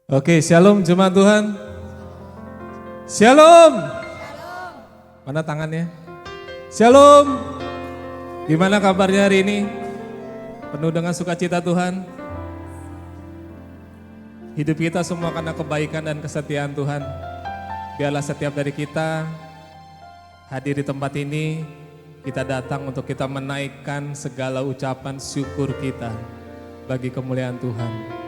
Oke, shalom jemaat Tuhan. Shalom. Mana tangannya? Shalom. Gimana kabarnya hari ini? Penuh dengan sukacita Tuhan. Hidup kita semua karena kebaikan dan kesetiaan Tuhan. Biarlah setiap dari kita hadir di tempat ini, kita datang untuk kita menaikkan segala ucapan syukur kita bagi kemuliaan Tuhan.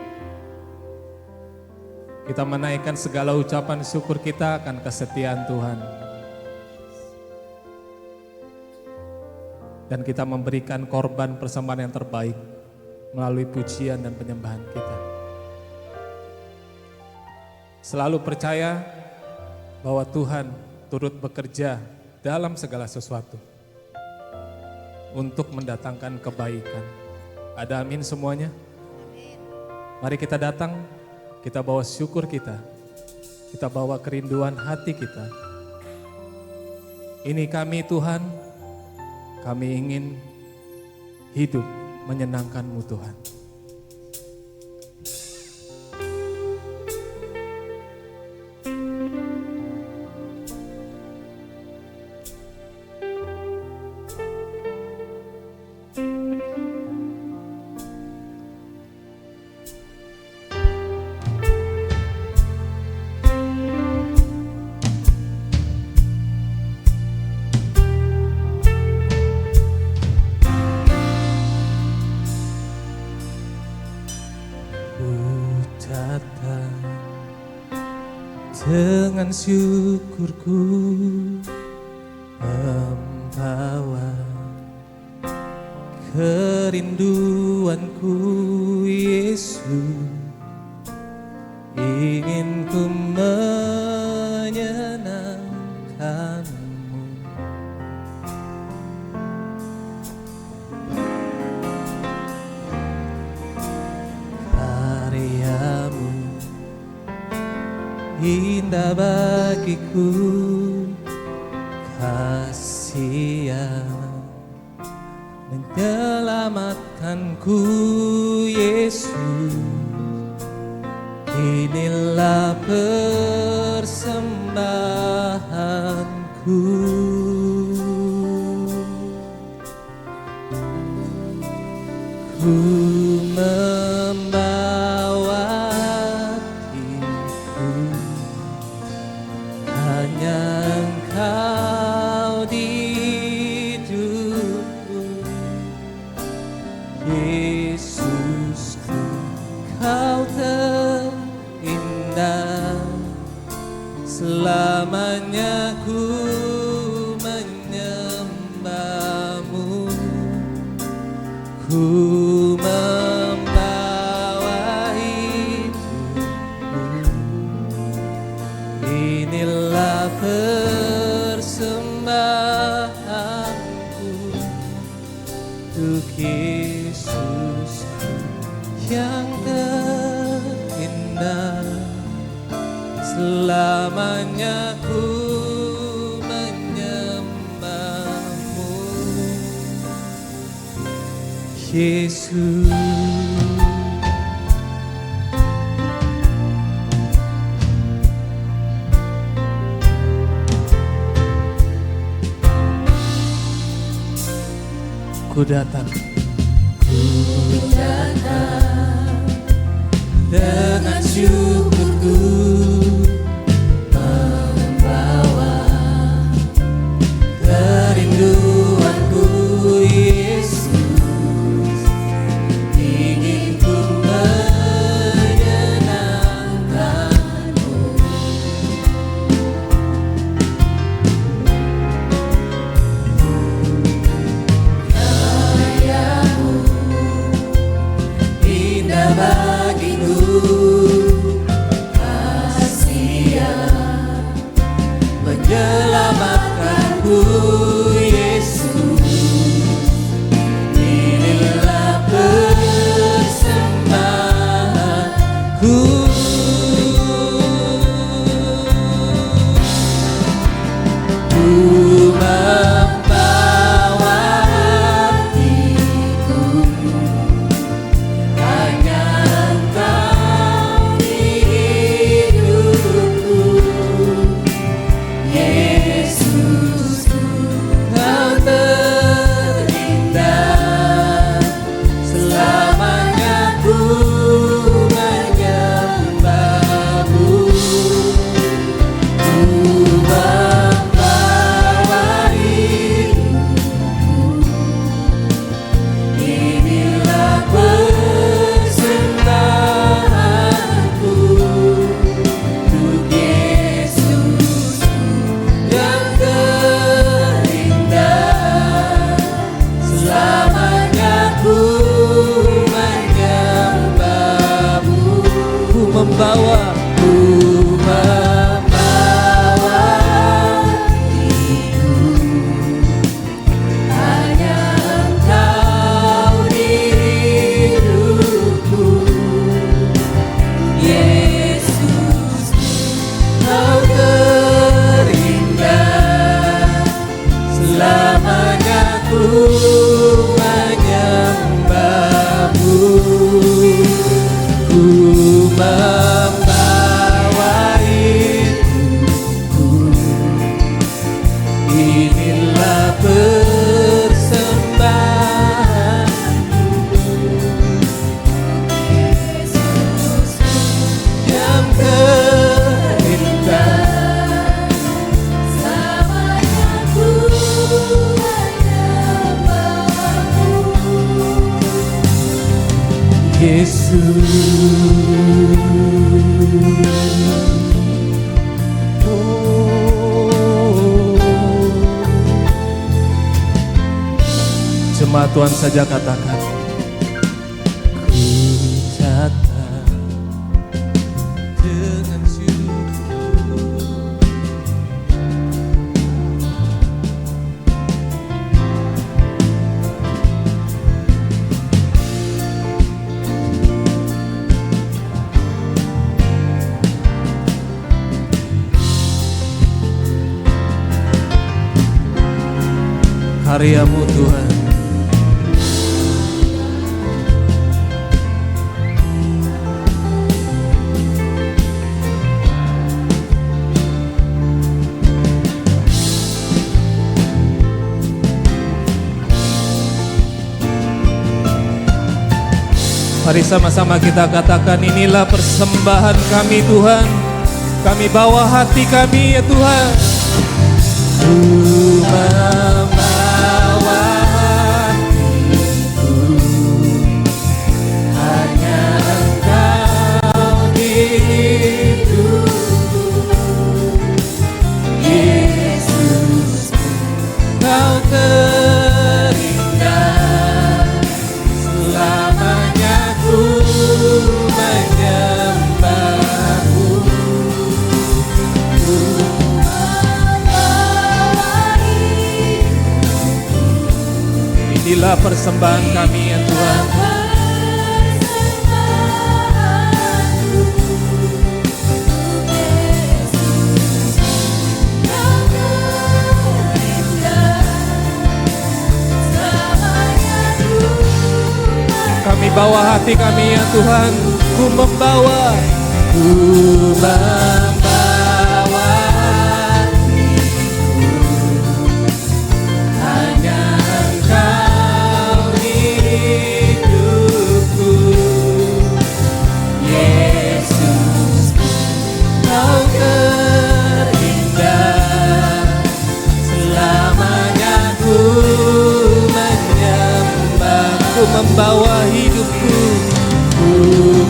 Kita menaikkan segala ucapan syukur kita akan kesetiaan Tuhan. Dan kita memberikan korban persembahan yang terbaik melalui pujian dan penyembahan kita. Selalu percaya bahwa Tuhan turut bekerja dalam segala sesuatu untuk mendatangkan kebaikan. Ada amin semuanya? Mari kita datang, kita bawa syukur kita bawa kerinduan hati kita. Ini kami Tuhan, kami ingin hidup menyenangkan-Mu Tuhan. Dengan syukurku membawa kerinduanku Yesus, ingin ku menyenangkan-Mu. Karya-Mu indah bagiku, kasih yang menyelamatkanku Yesus. Inilah persembahanku. Ku membawa hatiku, hanya Engkau di hidupku. Yesusku, Kau terindah, selamanya ku menyembah-Mu. Ku membawa hidupku, inilah persembahanku untuk Yesusku yang terindah, selamanya ku menyembah-Mu Yesus. Ku datang dengan syukurku, membawa kerinduanku Yesus, ingin ku menyenangkan-Mu. Karya-Mu indah bagiku, kasih yang menyelamatkanku Yesus. Inilah persembahanku. Ku membawa hatiku, hanya Engkau membawa, hanya Engkau hidupku. Yesus, Kau terindah, selamanya ku menyembahmu. Ku membawa hidupku, inilah persembahanku. Yesus yang terindah, selamanya ku menyembahmu. Yesus. Jemaat Tuhan saja katakan, ku datang dengan syukur. Karya-Mu Tuhan, mari sama-sama kita katakan, inilah persembahan kami Tuhan. Kami bawa hati kami ya Tuhan. Ku membawa hatiku, hanya Engkau hidupku. Yesus, Kau terindah, selamanya ku menyembahmu. Ku inilah persembahan kami ya Tuhan. Kami bawa hati kami ya Tuhan. Ku membawa hanya Engkau hidupku. Yesus, Kau terindah, selamanya ku menyembah. Ku membawa hidupku, ku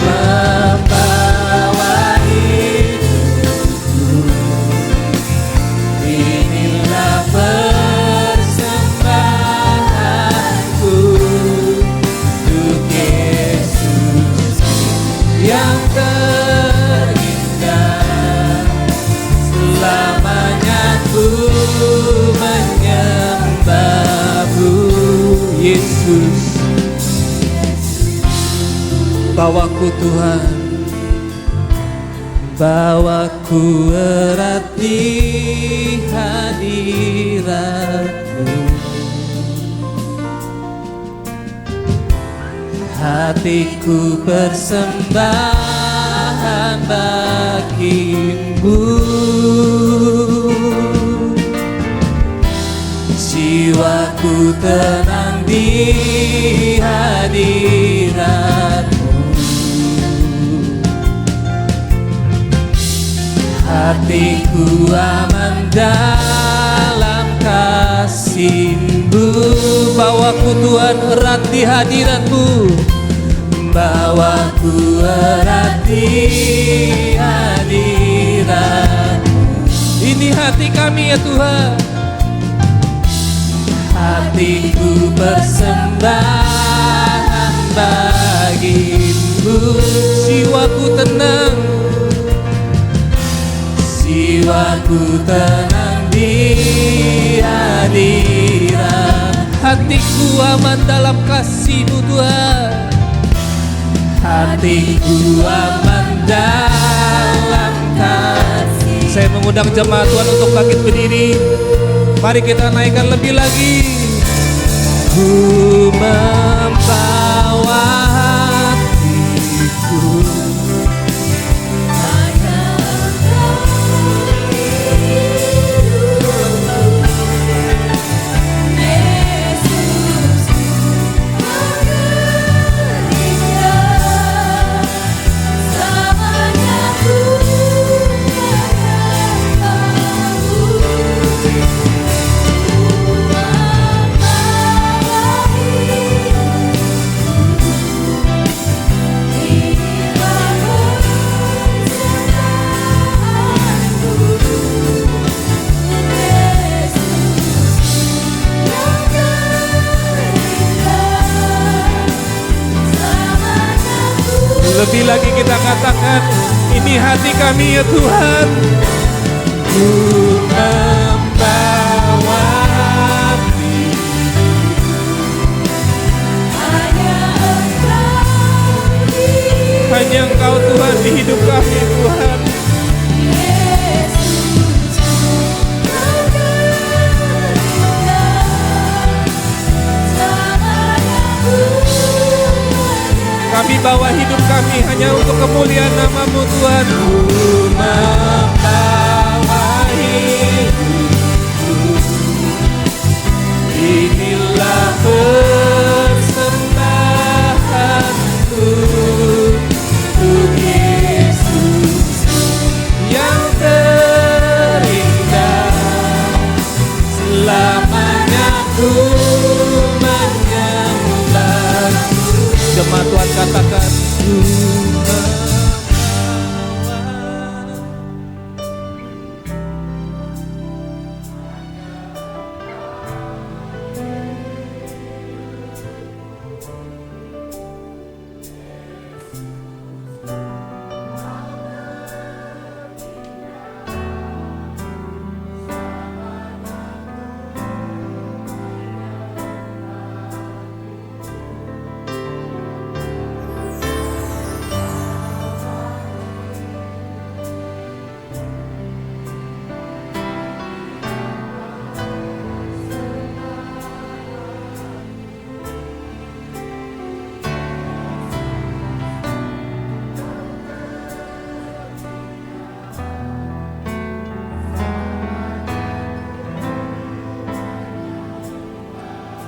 membawa hidupku, inilah persembahanku untuk Yesus yang terindah, selamanya ku menyembahmu. Yesus, bawaku Tuhan, bawaku erat di hadirat-Mu. Hatiku persembahan bagimu, jiwaku tenang di hadirat-Mu. Hatiku aman dalam kasih-Mu. Bawaku Tuhan erat di hadirat-Mu, bawaku erat di hadirat-Mu. Ini hati kami ya Tuhan. Hatiku persembahan bagimu, Jiwaku tenang, jiwaku tenang di hadirat. hatiku aman dalam kasih-Mu Tuhan. Hatiku aman dalam kasih. Saya mengundang jemaat Tuhan untuk bangkit berdiri. Mari kita naikkan lebih lagi. Ku membawa hatiku, Hanya Engkau hidupku. Yesus, Kau terindah. Selamanya ku akan Kau. lebih lagi kita katakan, ini hati kami ya Tuhan. Ku membawa hati, hanya Engkau Tuhan di hidup kami Tuhan. Kami bawa hidup kami hanya untuk kemuliaan nama-Mu Tuhan. Ku membawa hidupku, inilah persembahanku untuk Yesus yang terindah. Selamanya ku menyembah. Jemaat Tuhan katakan, ku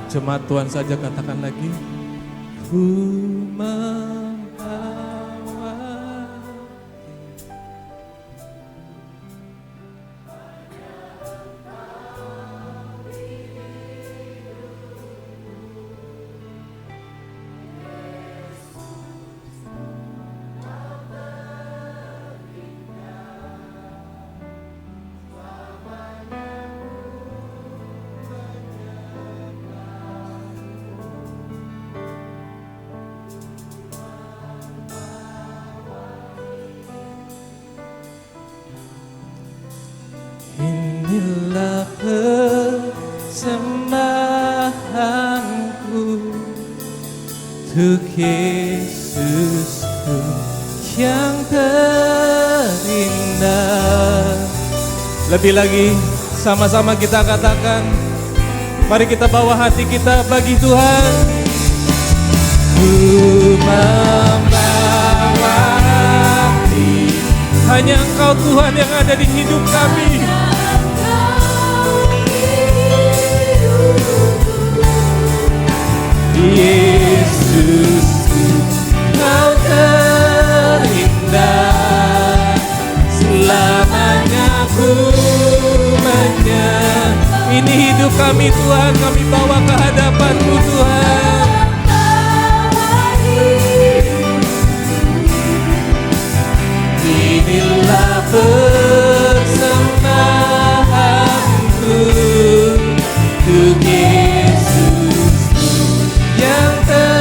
jemaat Tuhan saja katakan lagi, ku membawa. Inilah persembahanku untuk Yesusku yang terindah. Lebih lagi, sama-sama kita katakan, mari kita bawa hati kita bagi Tuhan. Ku membawa hati, hanya Engkau Tuhan yang ada di hidup kami. Yesus, Kau terindah. Selamanya ku menyembah. Ini hidup kami Tuhan, kami bawa ke hadapan-Mu Tuhan. Inilah persembahanku untuk Yesus yang terindah.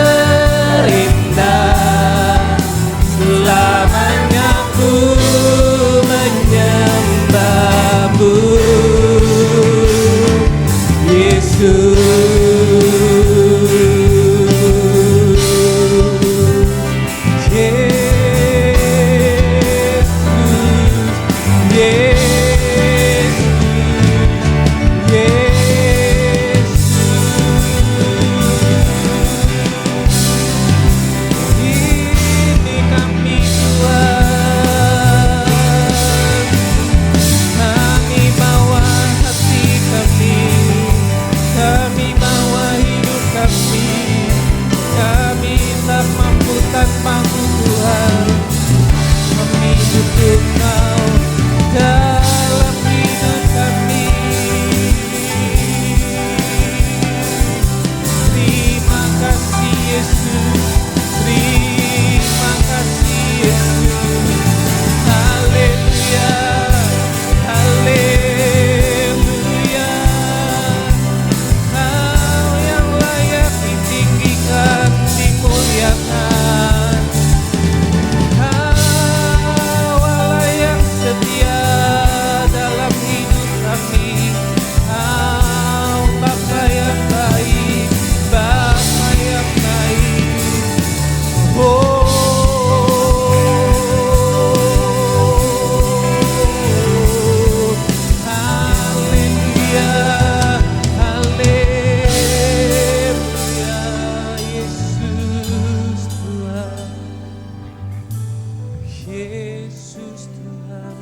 Yesus Tuhan,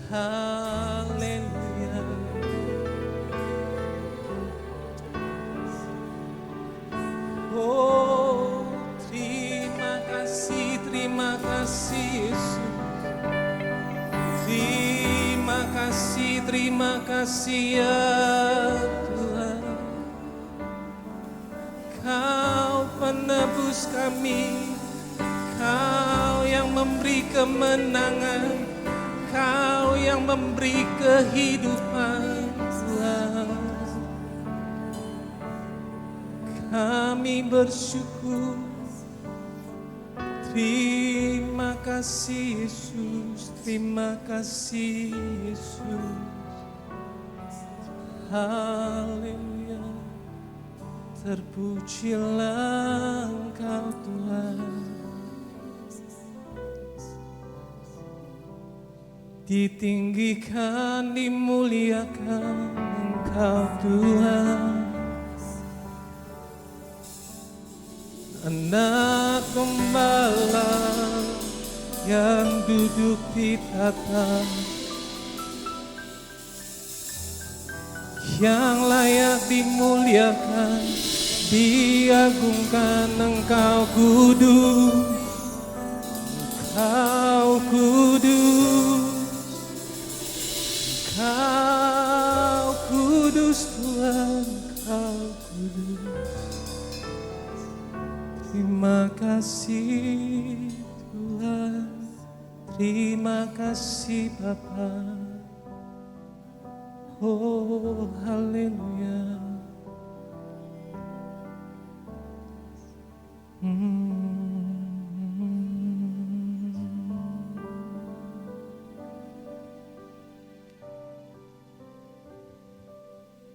haleluya. Oh, terima kasih Yesus. Terima kasih ya Tuhan. Kau penebus kami, Kau yang memberi kemenangan, Kau yang memberi kehidupan Tuhan. Kami bersyukur. Terima kasih Yesus, terima kasih Yesus. Haleluya. Terpujilah Engkau Tuhan. Ditinggikan, dimuliakan Engkau Tuhan. Anak gembala yang duduk di tata, yang layak dimuliakan, diagungkan Engkau kudus, Engkau kudus, Engkau kudus Tuhan, Engkau kudus. Terima kasih Tuhan, terima kasih Bapa. Oh haleluya.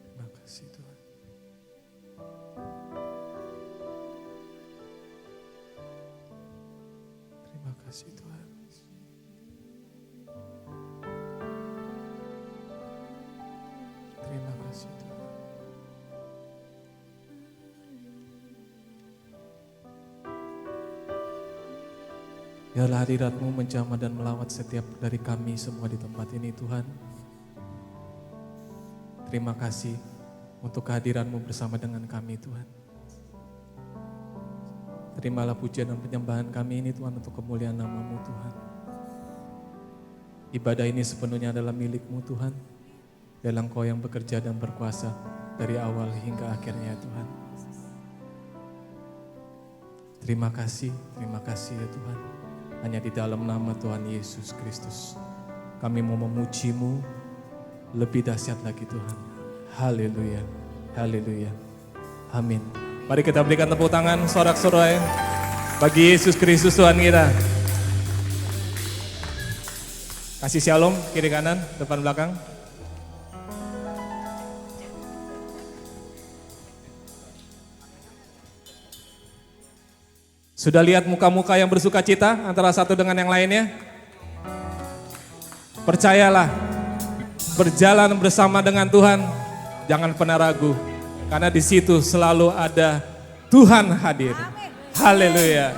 Terima kasih Tuhan. Terima kasih Tuhan. Terima kasih Tuhan. Biarlah hadirat-Mu menjamah dan melawat setiap dari kami semua di tempat ini Tuhan. Terima kasih untuk kehadiran-Mu bersama dengan kami Tuhan. Terimalah pujian dan penyembahan kami ini Tuhan untuk kemuliaan nama-Mu Tuhan. Ibadah ini sepenuhnya adalah milik-Mu Tuhan. Biarlah Engkau yang bekerja dan berkuasa dari awal hingga akhirnya Tuhan. Terima kasih ya Tuhan. Hanya di dalam nama Tuhan Yesus Kristus kami mau memuji-Mu lebih dahsyat lagi Tuhan. Haleluya, haleluya, amin. Mari kita berikan tepuk tangan sorak-sorai bagi Yesus Kristus Tuhan kita. Kasih shalom kiri kanan, depan belakang. Sudah lihat muka-muka yang bersuka cita antara satu dengan yang lainnya? Percayalah, berjalan bersama dengan Tuhan, jangan pernah ragu. Karena di situ selalu ada Tuhan hadir. Haleluya.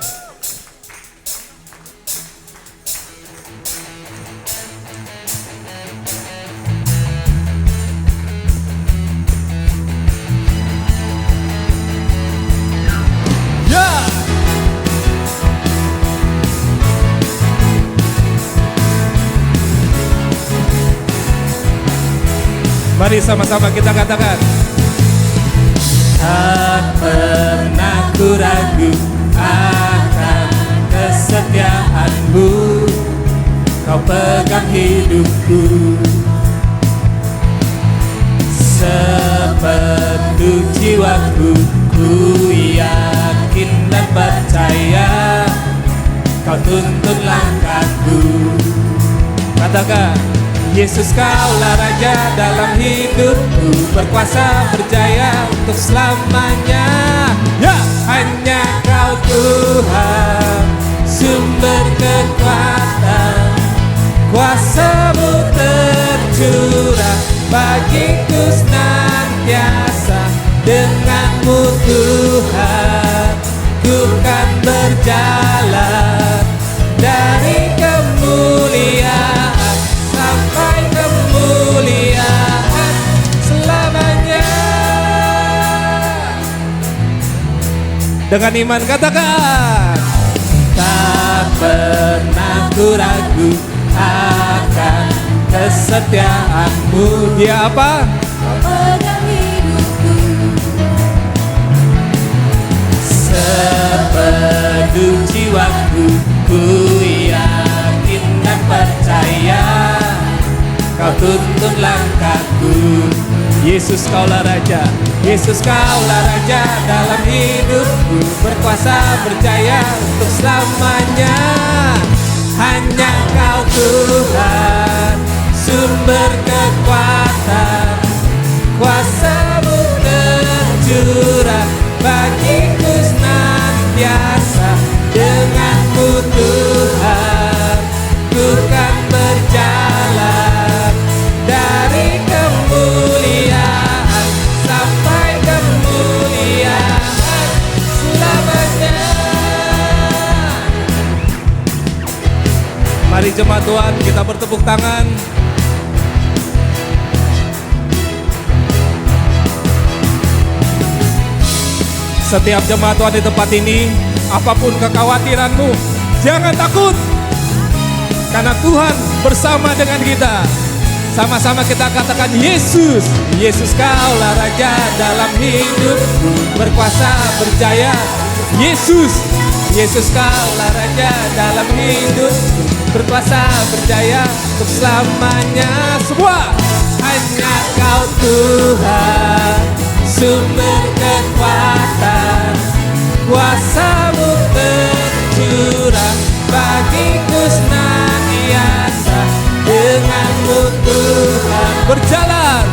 Mari sama-sama kita katakan. Tak pernah ku ragu akan kesetiaan-Mu, Kau pegang hidupku. Sepenuh jiwaku ku yakin dan percaya, Kau tuntun langkahku. Katakan. Yesus Kaulah Raja dalam hidupku, berkuasa berjaya untuk selamanya. Ya, hanya Kau Tuhan, sumber kekuatan, kuasa-Mu tercurah bagiku senantiasa. Dengan-Mu Tuhan, ku kan berjalan dari Dengan iman katakan, tak pernah ku ragu akan kesetiaanmu. Dia apa? Kau pegang hidupku. Sepenuh jiwaku ku yakin dan percaya, kau tuntun langkahku. Yesus kaulah Raja, Yesus kaulah Raja dalam hidupku, berkuasa berjaya untuk selamanya. Hanya Kau Tuhan, sumber kekuatan, kuasa-Mu tercurah bagiku senantiasa. Dengan-Mu Tuhan, ku kan berjalan dari kemuliaan sampai kemuliaan selamanya. Mari jemaat Tuhan, kita bertepuk tangan. Setiap jemaat Tuhan di tempat ini, apapun kekhawatiranmu, jangan takut, karena Tuhan bersama dengan kita. Sama-sama kita katakan, Yesus, Yesus kaulah Raja dalam hidupku, berkuasa berjaya. Yesus, Yesus kaulah Raja dalam hidupku, berkuasa berjaya untuk selamanya. Semua, hanya Kau Tuhan, sumber kekuatan, kuasa-Mu tercurah bagiku senantiasa. Dengan-Mu Tuhan berjalan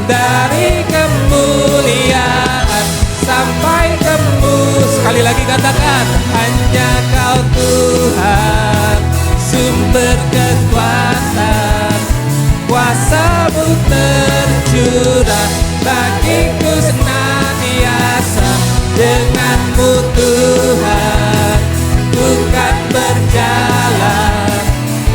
dari kemuliaan sampai kemuliaan. Sekali lagi katakan, hanya Kau Tuhan, sumber kekuatan, kuasa-Mu tercurah bagiku senantiasa. Dengan-Mu Tuhan, ku kan berjalan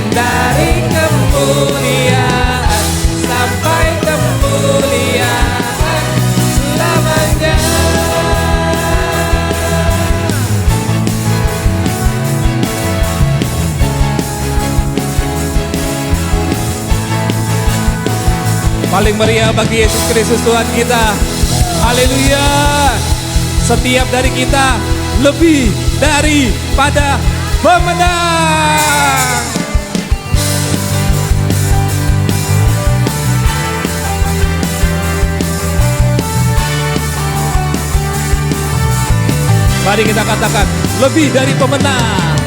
dari kemuliaan sampai kemuliaan selamanya. Paling meriah bagi Yesus Kristus Tuhan kita. Haleluya. Setiap dari kita lebih daripada pemenang. Mari kita katakan, lebih dari pemenang.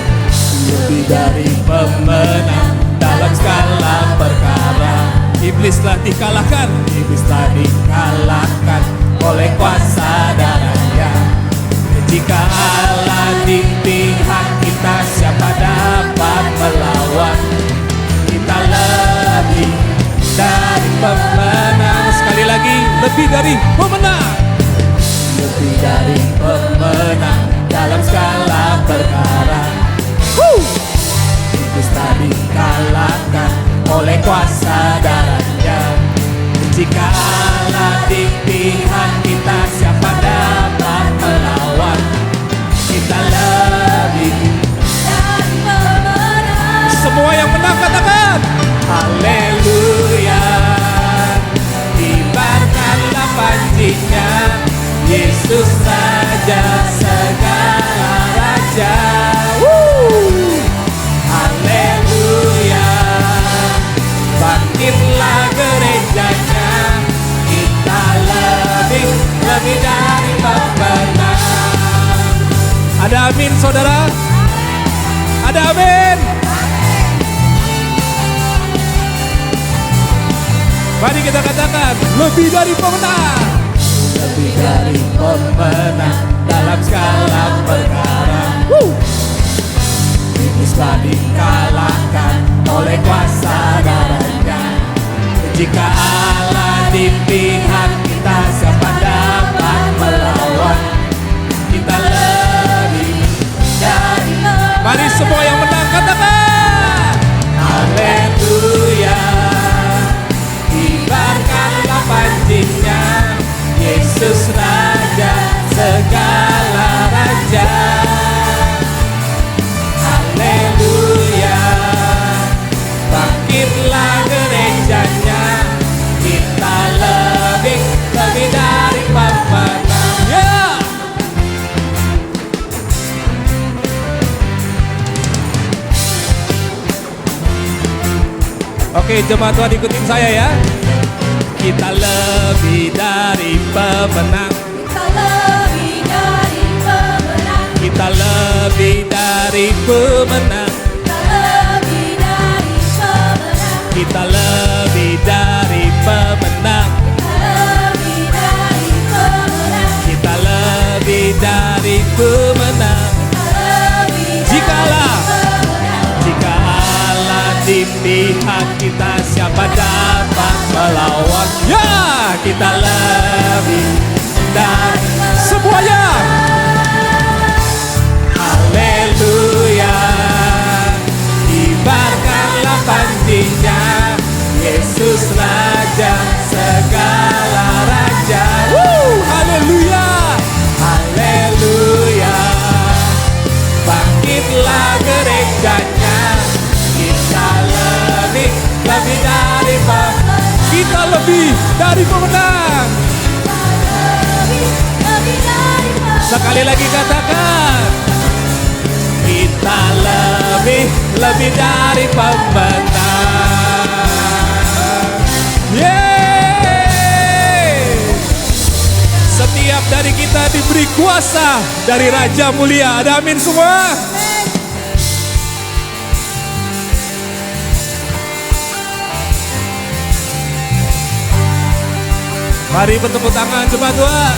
Lebih dari pemenang dalam segala perkara. Iblis telah dikalahkan, iblis telah dikalahkan oleh kuasa darahnya. Jika Allah di pihak kita, siapa dapat melawan? Kita lebih dari pemenang. Sekali lagi, lebih dari pemenang. Lebih dari pemenang dalam segala perkara. Iblis telah dikalahkan oleh kuasa darahnya. Jika Allah di pihak kita, siapa dapat melawan? Kita lebih dari pemenang. semua yang menang katakan, haleluya. Kibarkanlah panjinya, Yesus Raja segala raja. Haleluya. Bangkitlah gerejanya, kita lebih dari pemenang. Ada amin saudara? Ada amin? Mari kita katakan, lebih dari pemenang. Lebih dari pemenang dalam segala perkara. Iblis telah dikalahkan oleh kuasa darahnya. Jika Allah di pihak kita, siapa dapat melawan? Kita lebih dari pemenang. Mari semua yang menang katakan, haleluya. Kibarkanlah panjinya, Yesus Yesus Raja segala raja. Haleluya, bangkitlah gerejanya, kita lebih dari pemenang. Yeah. Oke, jemaat Tuhan ikutin saya ya. Kita lebih dari pemenang. Kita lebih dari pemenang. Kita lebih dari pemenang. Kita lebih dari pemenang. Jika Allah di pihak kita, siapa dapat melawan? Ya, kita lebih dari semuanya. Haleluya, kibarkanlah panjinya, Yesus Raja segala raja. Haleluya, haleluya, bangkitlah gerejanya, kita lebih dari pemenang. Kita lebih dari pemenang. Sekali lagi katakan, kita lebih dari pemenang. Yeay! Setiap dari kita diberi kuasa dari Raja Mulia. Ada amin semua? Mari bertepuk tangan jemaat Tuhan.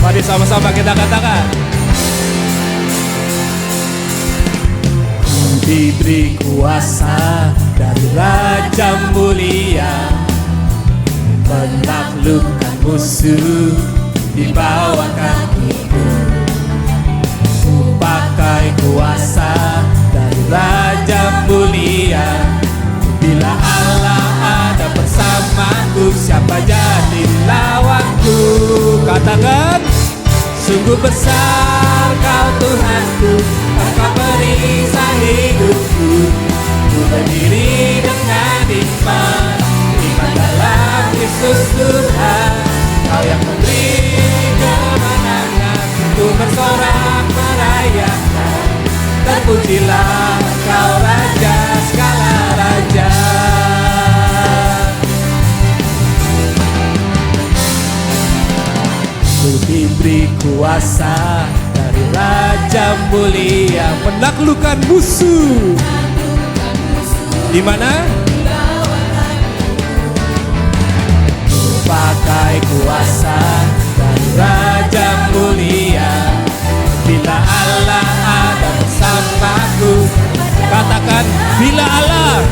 Mari sama-sama kita katakan. Diberi kuasa dari Raja Mulia, menaklukkan musuh di bawah kakiku. Ku pakai kuasa dari Raja Mulia. Bila Allah ada bersamaku, siapa jadi lawanku? Katakan, sungguh besar Kau Tuhanku, Engkau perisai hidupku. Ku berdiri dengan iman, iman dalam Yesus Tuhan. Kau yang memberi kemenangan, ku bersorak merayakan. Terpujilah Kau Raja segala raja. Ku diberi kuasa dari Raja Mulia, menaklukkan musuh. Di mana? Ku pakai kuasa dari Raja Mulia. Bila Allah ada bersamaku, katakan bila Allah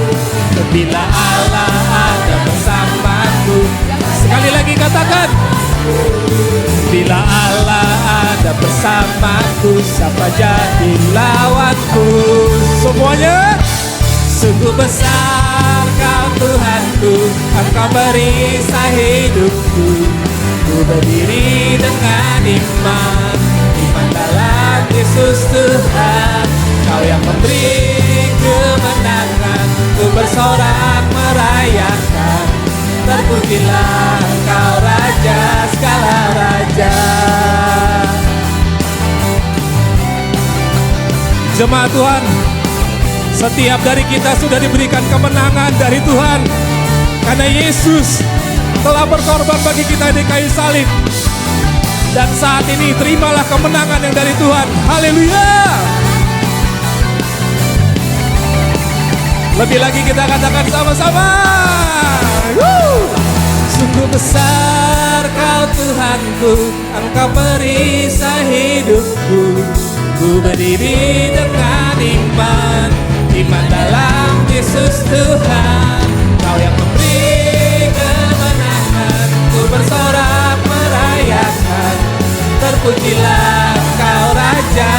ada bersamaku. Sekali lagi katakan, bila Allah ada bersamaku, siapa jadi lawanku? Semuanya. Sungguh besar Kau Tuhanku, Engkau perisai hidupku. Ku berdiri dengan iman, iman dalam Yesus Tuhan. Kau yang memberi kemenangan, ku bersorak merayakan. Terpujilah Kau Raja segala raja. Jemaat Tuhan, setiap dari kita sudah diberikan kemenangan dari Tuhan, karena Yesus telah berkorban bagi kita di kayu salib. Dan saat ini terimalah kemenangan yang dari Tuhan. Haleluya. Lebih lagi kita katakan sama-sama. Sungguh besar Kau Tuhanku, Engkau perisai hidupku. Ku berdiri dengan iman, iman dalam Yesus Tuhan. Kau yang memberi kemenangan, ku bersorak merayakan. Terpujilah Kau Raja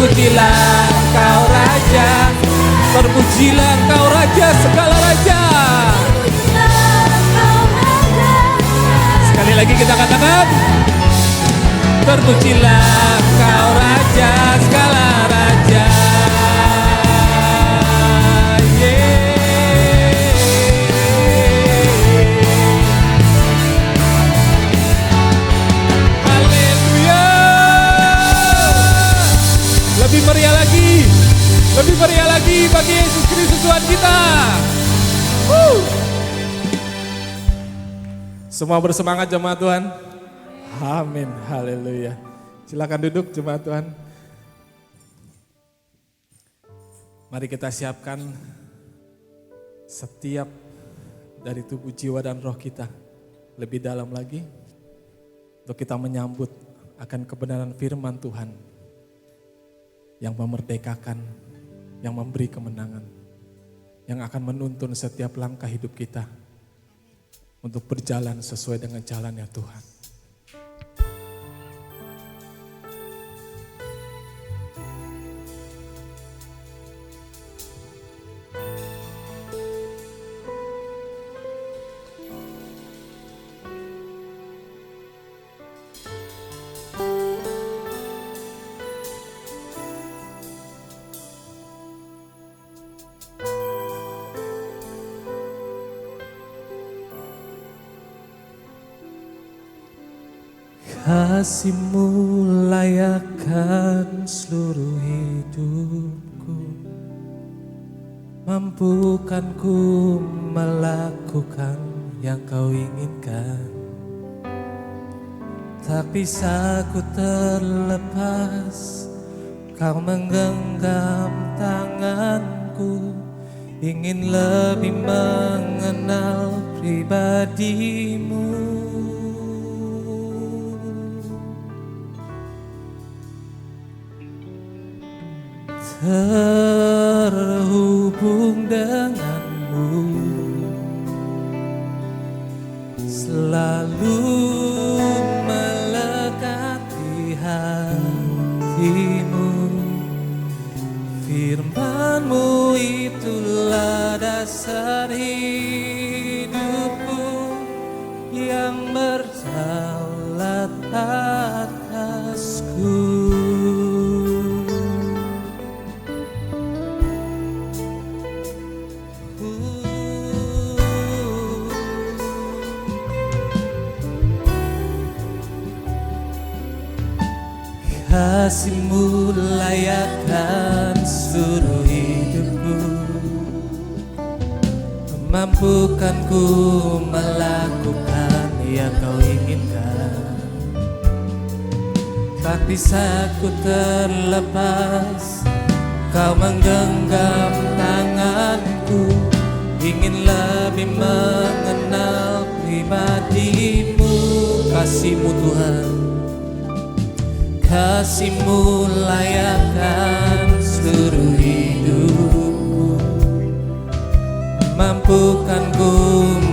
terpujilah Engkau Raja, terpujilah Engkau Raja segala raja. Sekali lagi kita katakan, terpujilah Engkau Raja segala raja. Lebih meriah lagi bagi Yesus Kristus Tuhan kita. Semua bersemangat jemaat Tuhan. Amin, haleluya. Silakan duduk jemaat Tuhan. Mari kita siapkan setiap dari tubuh, jiwa dan roh kita lebih dalam lagi untuk kita menyambut akan kebenaran firman Tuhan yang memerdekakan, yang memberi kemenangan, yang akan menuntun setiap langkah hidup kita untuk berjalan sesuai dengan jalannya Tuhan. Kasih-Mu layakkan seluruh hidupku, mampukan ku melakukan yang Kau inginkan. Tak bisa ku terlepas, Kau menggenggam tanganku, ingin lebih mengenal pribadi-Mu. Terhubung denganmu, selalu melekat di hatimu. Firman-Mu itulah dasar hidupku yang berdaulat atasku. Kasih-Mu layakkan seluruh hidupku, memampukan ku melakukan yang Kau inginkan. Tak bisa ku terlepas, Kau menggenggam tanganku, ingin lebih mengenal pribadi-Mu. Kasih-Mu Tuhan, kasih-Mu layakkan seluruh hidupku, mampukan ku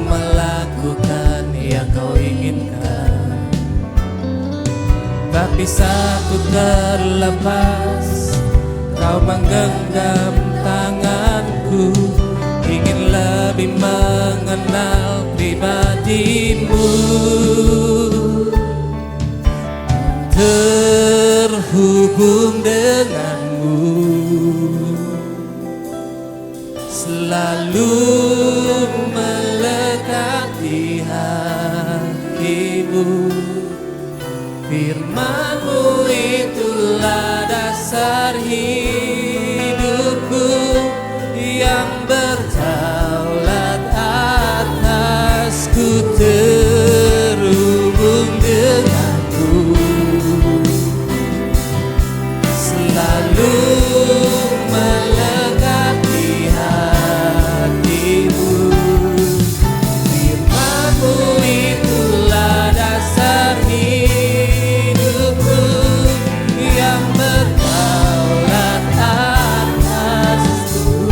melakukan yang Kau inginkan. Tak bisa ku terlepas, Kau menggenggam tanganku, ingin lebih mengenal pribadi-Mu. Terhubung denganmu, selalu melekat di hatimu. Firman-Mu itulah dasar hidupku yang berdaulat atasku. Terhubung denganmu, selalu melekat di hatimu. Firman-Mu itulah dasar hidupku yang berdaulat atasku.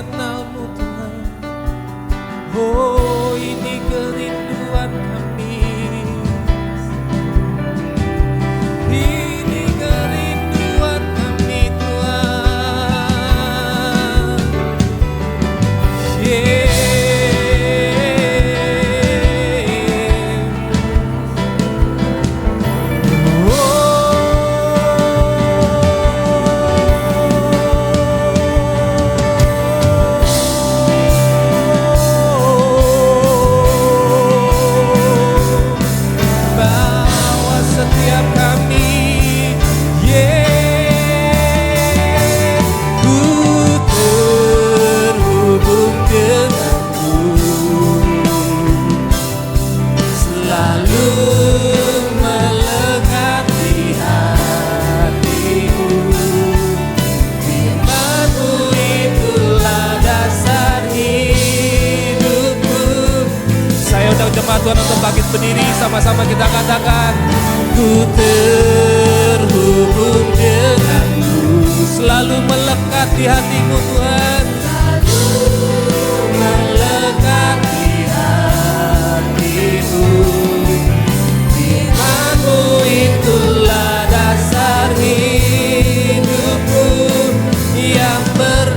mengenalmu Tuhan. Oh, ini kerinduan kami. Ini kerinduan kami Tuhan. Yeah. Bawa setiap kami, yeah, ku terhubung denganmu, selalu melekat di hatimu. Firman-Mu itulah dasar hidupku. Saya undang jemaat Tuhan untuk bangkit berdiri, sama-sama kita katakan, ku terhubung denganmu, selalu melekat di hatimu Tuhan, melekat di hatimu. Firman-Mu itulah dasar hidupku yang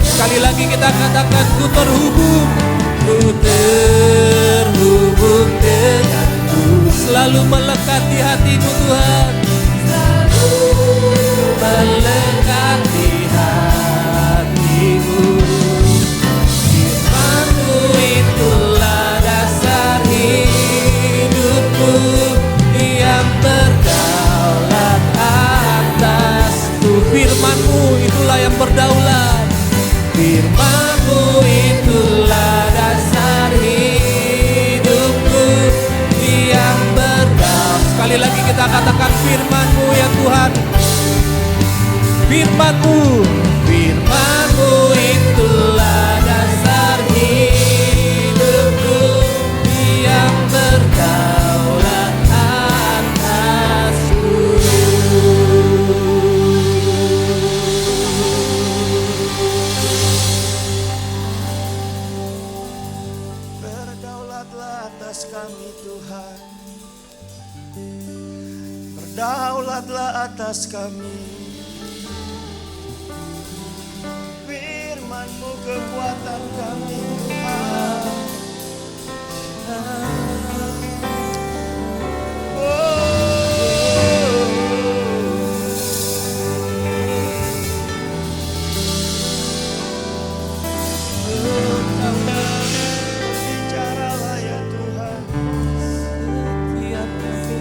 sekali lagi kita katakan, ku terhubung denganmu, selalu melekat di hatimu Tuhan, melekat di hatimu. Firman-Mu itulah dasar hidupku yang berdaulat atasku. Firman-Mu itulah yang berdaulat. Firman-Mu itulah dasar hidupku yang berdaulat. Sekali lagi kita katakan, firman-Mu ya Tuhan. Firman-Mu, firman-Mu itulah dasar hidupku yang berdaulat atasku. Berdaulatlah atas kami Tuhan, berdaulatlah atas kami. Firman-Mu kekuatan kami Tuhan. Bicaralah ya Tuhan, hati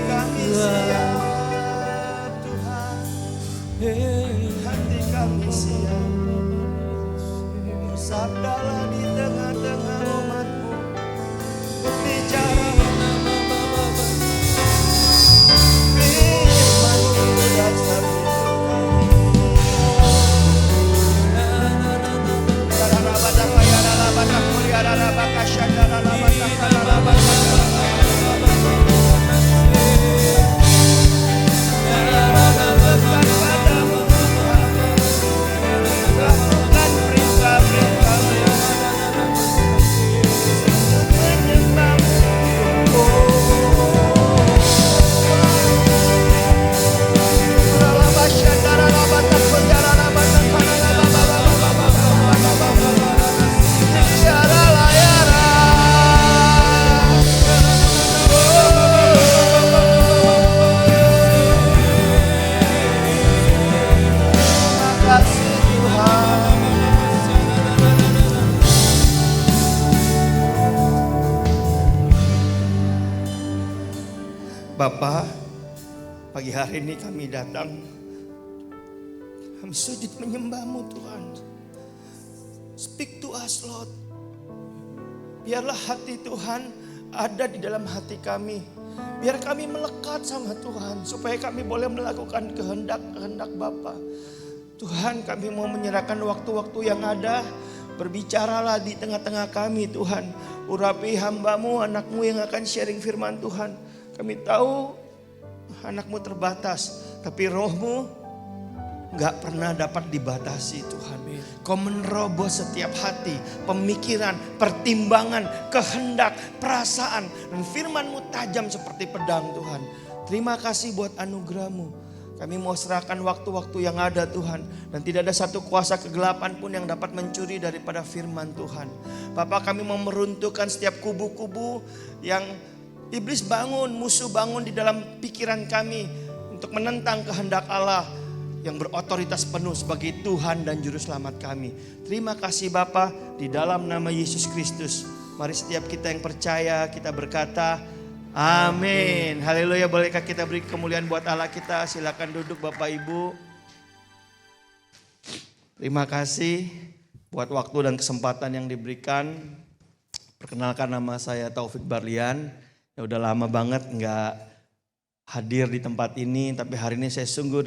kami siap Tuhan, hati kami siap. Bersabdalah di tengah-tengah umat-Mu, bicara firman-Mu dasar Bapa, pagi hari ini kami datang, kami sujud menyembah-Mu Tuhan. Speak to us Lord. Biarlah hati Tuhan ada di dalam hati kami. Biar kami melekat sama Tuhan, supaya kami boleh melakukan kehendak-kehendak Bapa. Tuhan, kami mau menyerahkan waktu-waktu yang ada. Berbicaralah di tengah-tengah kami Tuhan. Urapi hamba-Mu, anak-Mu yang akan sharing firman Tuhan. Kami tahu anak-Mu terbatas, tapi Roh-Mu gak pernah dapat dibatasi Tuhan. Kau menerobos setiap hati, pemikiran, pertimbangan, kehendak, perasaan. Dan firman-Mu tajam seperti pedang Tuhan. Terima kasih buat anugerah-Mu. Kami mau serahkan waktu-waktu yang ada Tuhan. Dan tidak ada satu kuasa kegelapan pun yang dapat mencuri daripada firman Tuhan. Bapa, kami mau meruntuhkan setiap kubu-kubu yang iblis bangun, musuh bangun di dalam pikiran kami. Untuk menentang kehendak Allah yang berotoritas penuh sebagai Tuhan dan Juru Selamat kami. Terima kasih Bapa, di dalam nama Yesus Kristus. Mari setiap kita yang percaya kita berkata, amin. Haleluya. Bolehkah kita beri kemuliaan buat Allah kita? Silakan duduk Bapak Ibu. Terima kasih buat waktu dan kesempatan yang diberikan. Perkenalkan, nama saya Taufik Barlian. Ya udah lama banget nggak hadir di tempat ini, tapi hari ini saya sungguh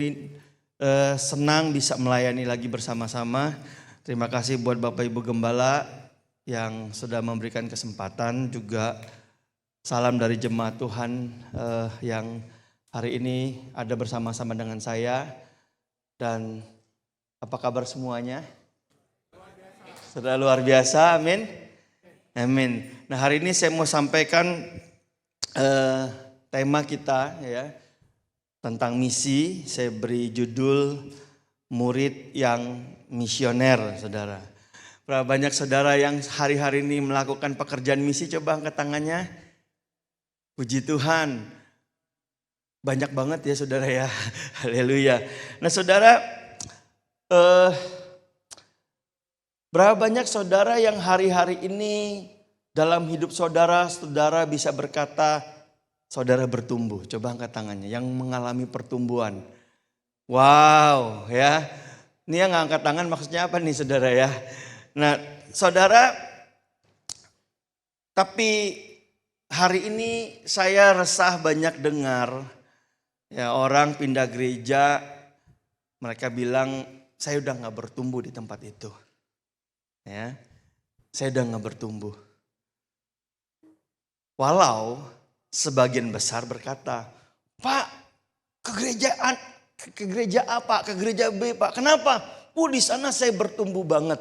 senang bisa melayani lagi bersama-sama. Terima kasih buat Bapak Ibu Gembala yang sudah memberikan kesempatan, juga salam dari jemaat Tuhan yang hari ini ada bersama-sama dengan saya. Dan apa kabar semuanya? Sudah luar biasa, amin. Amin. Nah, hari ini saya mau sampaikan tema kita ya, tentang misi. Saya beri judul murid yang misioner, saudara. Berapa banyak saudara yang hari-hari ini melakukan pekerjaan misi? Coba angkat tangannya. Puji Tuhan. Banyak banget ya saudara ya. Haleluya. Nah saudara, berapa banyak saudara yang hari-hari ini dalam hidup saudara, saudara bisa berkata, saudara bertumbuh? Coba angkat tangannya yang mengalami pertumbuhan. Wow ya. Ini yang angkat tangan maksudnya apa nih saudara ya. Nah saudara, tapi hari ini saya resah banyak dengar ya orang pindah gereja. Mereka bilang saya udah gak bertumbuh di tempat itu. Ya, saya udah gak bertumbuh. Walau sebagian besar berkata, Pak, ke gereja A Pak, ke gereja B Pak. Kenapa? Di sana saya bertumbuh banget.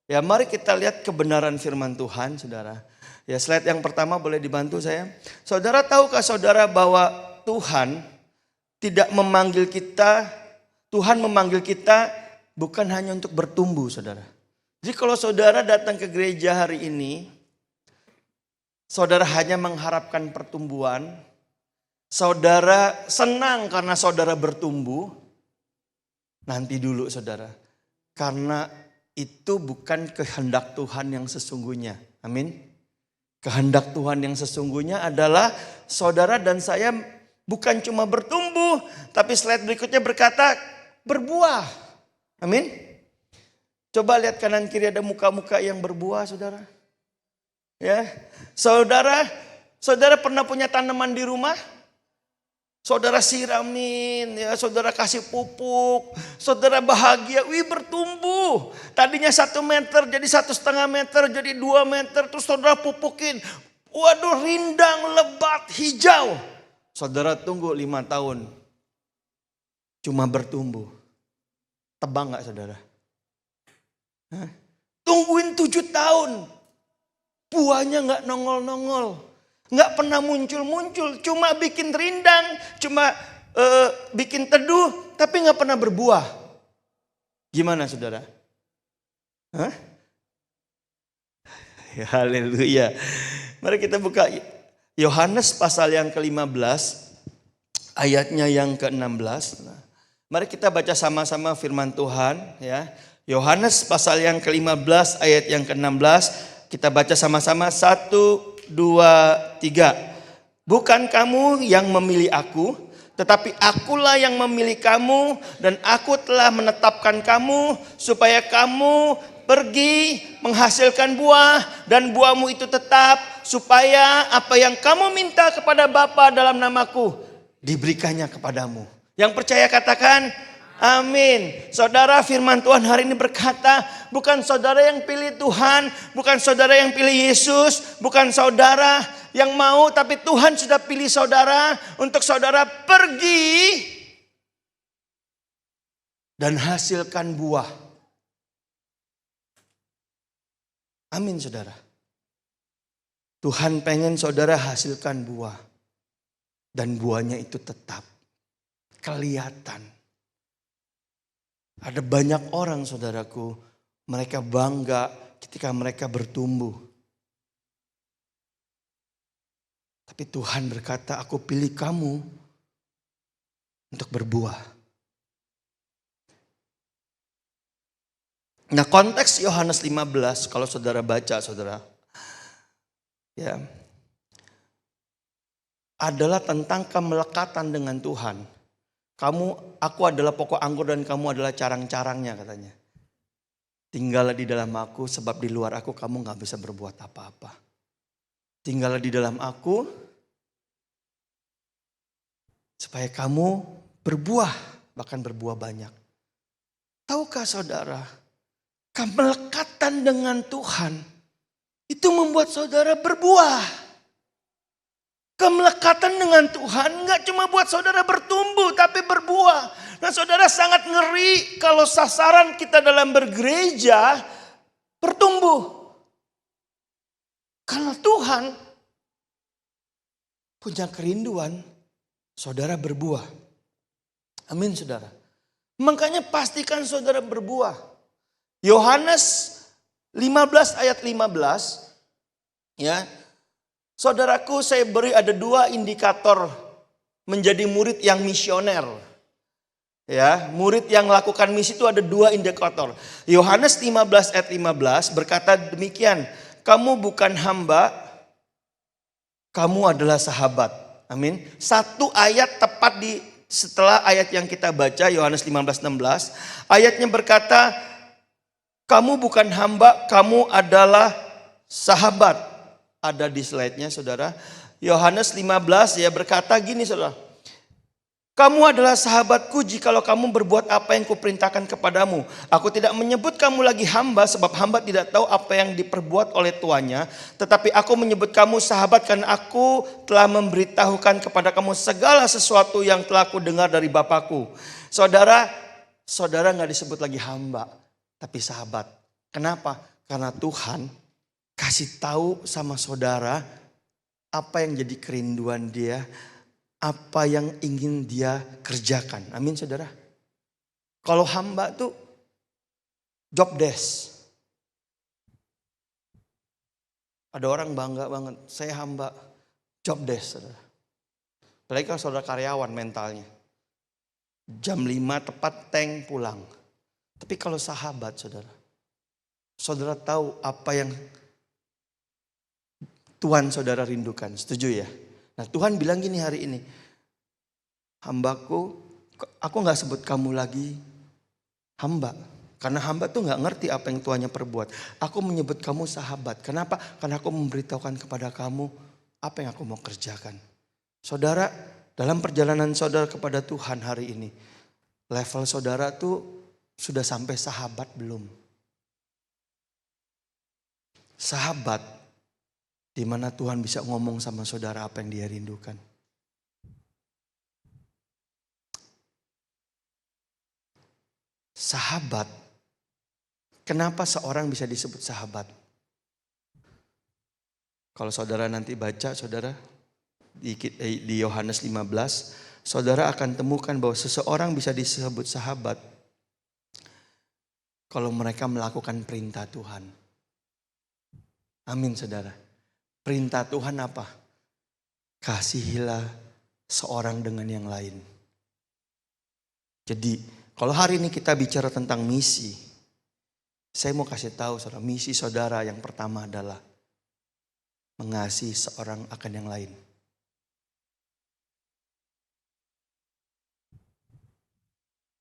Ya, mari kita lihat kebenaran firman Tuhan, saudara. Ya, slide yang pertama boleh dibantu saya. Saudara, tahukah saudara bahwa Tuhan tidak memanggil kita, Tuhan memanggil kita bukan hanya untuk bertumbuh, saudara. Jadi kalau saudara datang ke gereja hari ini, saudara hanya mengharapkan pertumbuhan, saudara senang karena saudara bertumbuh, nanti dulu saudara. Karena itu bukan kehendak Tuhan yang sesungguhnya. Amin. Kehendak Tuhan yang sesungguhnya adalah saudara dan saya bukan cuma bertumbuh, tapi slide berikutnya berkata berbuah. Amin. Coba lihat kanan kiri, ada muka-muka yang berbuah saudara. Ya, saudara pernah punya tanaman di rumah? Saudara siramin, ya, saudara kasih pupuk, saudara bahagia, bertumbuh. Tadinya 1 meter jadi 1,5 meter, jadi 2 meter, terus saudara pupukin. Waduh, rindang, lebat, hijau. Saudara tunggu 5 tahun, cuma bertumbuh. Tebang gak saudara? Hah? Tungguin 7 tahun. Buahnya gak nongol-nongol. Gak pernah muncul-muncul. Cuma bikin rindang. Cuma bikin teduh. Tapi gak pernah berbuah. Gimana saudara? Hah? Ya, haleluya. Mari kita buka Yohanes pasal yang ke-15. Ayatnya yang ke-16. Mari kita baca sama-sama firman Tuhan. Ya. Yohanes pasal yang ke-15 ayat yang ke-16. Kita baca sama-sama 1, 2, 3. Bukan kamu yang memilih aku, tetapi akulah yang memilih kamu, dan aku telah menetapkan kamu supaya kamu pergi menghasilkan buah, dan buahmu itu tetap, supaya apa yang kamu minta kepada Bapa dalam namaku diberikannya kepadamu. Yang percaya katakan amin. Saudara, firman Tuhan hari ini berkata, bukan saudara yang pilih Tuhan, bukan saudara yang pilih Yesus, bukan saudara yang mau, tapi Tuhan sudah pilih saudara untuk saudara pergi dan hasilkan buah. Amin saudara. Tuhan pengen saudara hasilkan buah. Dan buahnya itu tetap kelihatan. Ada banyak orang saudaraku, mereka bangga ketika mereka bertumbuh. Tapi Tuhan berkata, aku pilih kamu untuk berbuah. Nah, konteks Yohanes 15 kalau saudara baca saudara, ya, adalah tentang kemelekatan dengan Tuhan. Aku adalah pokok anggur dan kamu adalah carang-carangnya katanya. Tinggallah di dalam aku sebab di luar aku kamu gak bisa berbuat apa-apa. Tinggallah di dalam aku supaya kamu berbuah, bahkan berbuah banyak. Tahukah saudara, kemelekatan dengan Tuhan itu membuat saudara berbuah. Kemelekatan dengan Tuhan gak cuma buat saudara bertumbuh tapi berbuah. Nah saudara sangat ngeri kalau sasaran kita dalam bergereja bertumbuh. Karena Tuhan punya kerinduan saudara berbuah. Amin saudara. Makanya pastikan saudara berbuah. Yohanes 15 ayat 15 ya. Saudaraku, saya beri ada 2 indikator menjadi murid yang misioner. Ya, murid yang lakukan misi itu ada 2 indikator. Yohanes 15 ayat 15 berkata demikian, kamu bukan hamba, kamu adalah sahabat. Amin. 1 ayat tepat di setelah ayat yang kita baca Yohanes 15:16, ayatnya berkata, kamu bukan hamba, kamu adalah sahabat. Ada di slide-nya saudara. Yohanes 15 ya berkata gini saudara. Kamu adalah sahabatku jikalau kamu berbuat apa yang kuperintahkan kepadamu. Aku tidak menyebut kamu lagi hamba sebab hamba tidak tahu apa yang diperbuat oleh tuannya. Tetapi aku menyebut kamu sahabat karena aku telah memberitahukan kepada kamu segala sesuatu yang telah aku dengar dari Bapakku. Saudara gak disebut lagi hamba tapi sahabat. Kenapa? Karena Tuhan kasih tahu sama saudara apa yang jadi kerinduan dia, apa yang ingin dia kerjakan. Amin saudara. Kalau hamba tuh job desk. Ada orang bangga banget, saya hamba job desk saudara. Apalagi kalau saudara karyawan mentalnya. Jam 5 tepat tank pulang. Tapi kalau sahabat saudara tahu apa yang Tuhan saudara rindukan, setuju ya? Nah Tuhan bilang gini hari ini, hambaku, aku gak sebut kamu lagi hamba. Karena hamba tuh gak ngerti apa yang tuannya perbuat. Aku menyebut kamu sahabat. Kenapa? Karena aku memberitahukan kepada kamu apa yang aku mau kerjakan. Saudara, dalam perjalanan saudara kepada Tuhan hari ini, level saudara tuh sudah sampai sahabat belum? Sahabat di mana Tuhan bisa ngomong sama saudara apa yang dia rindukan. Sahabat. Kenapa seorang bisa disebut sahabat? Kalau saudara nanti baca saudara di Yohanes 15, saudara akan temukan bahwa seseorang bisa disebut sahabat kalau mereka melakukan perintah Tuhan. Amin saudara. Perintah Tuhan apa? Kasihilah seorang dengan yang lain. Jadi kalau hari ini kita bicara tentang misi, saya mau kasih tahu saudara, misi saudara yang pertama adalah mengasihi seorang akan yang lain.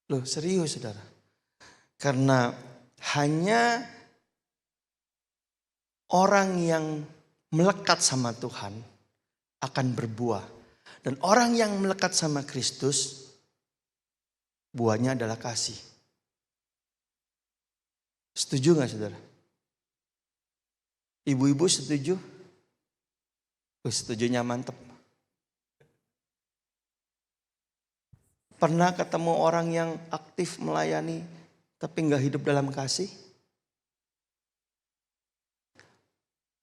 Loh serius saudara. Karena hanya orang yang melekat sama Tuhan akan berbuah. Dan orang yang melekat sama Kristus, buahnya adalah kasih. Setuju gak saudara? Ibu-ibu setuju? Setujunya mantep. Pernah ketemu orang yang aktif melayani tapi nggak hidup dalam kasih?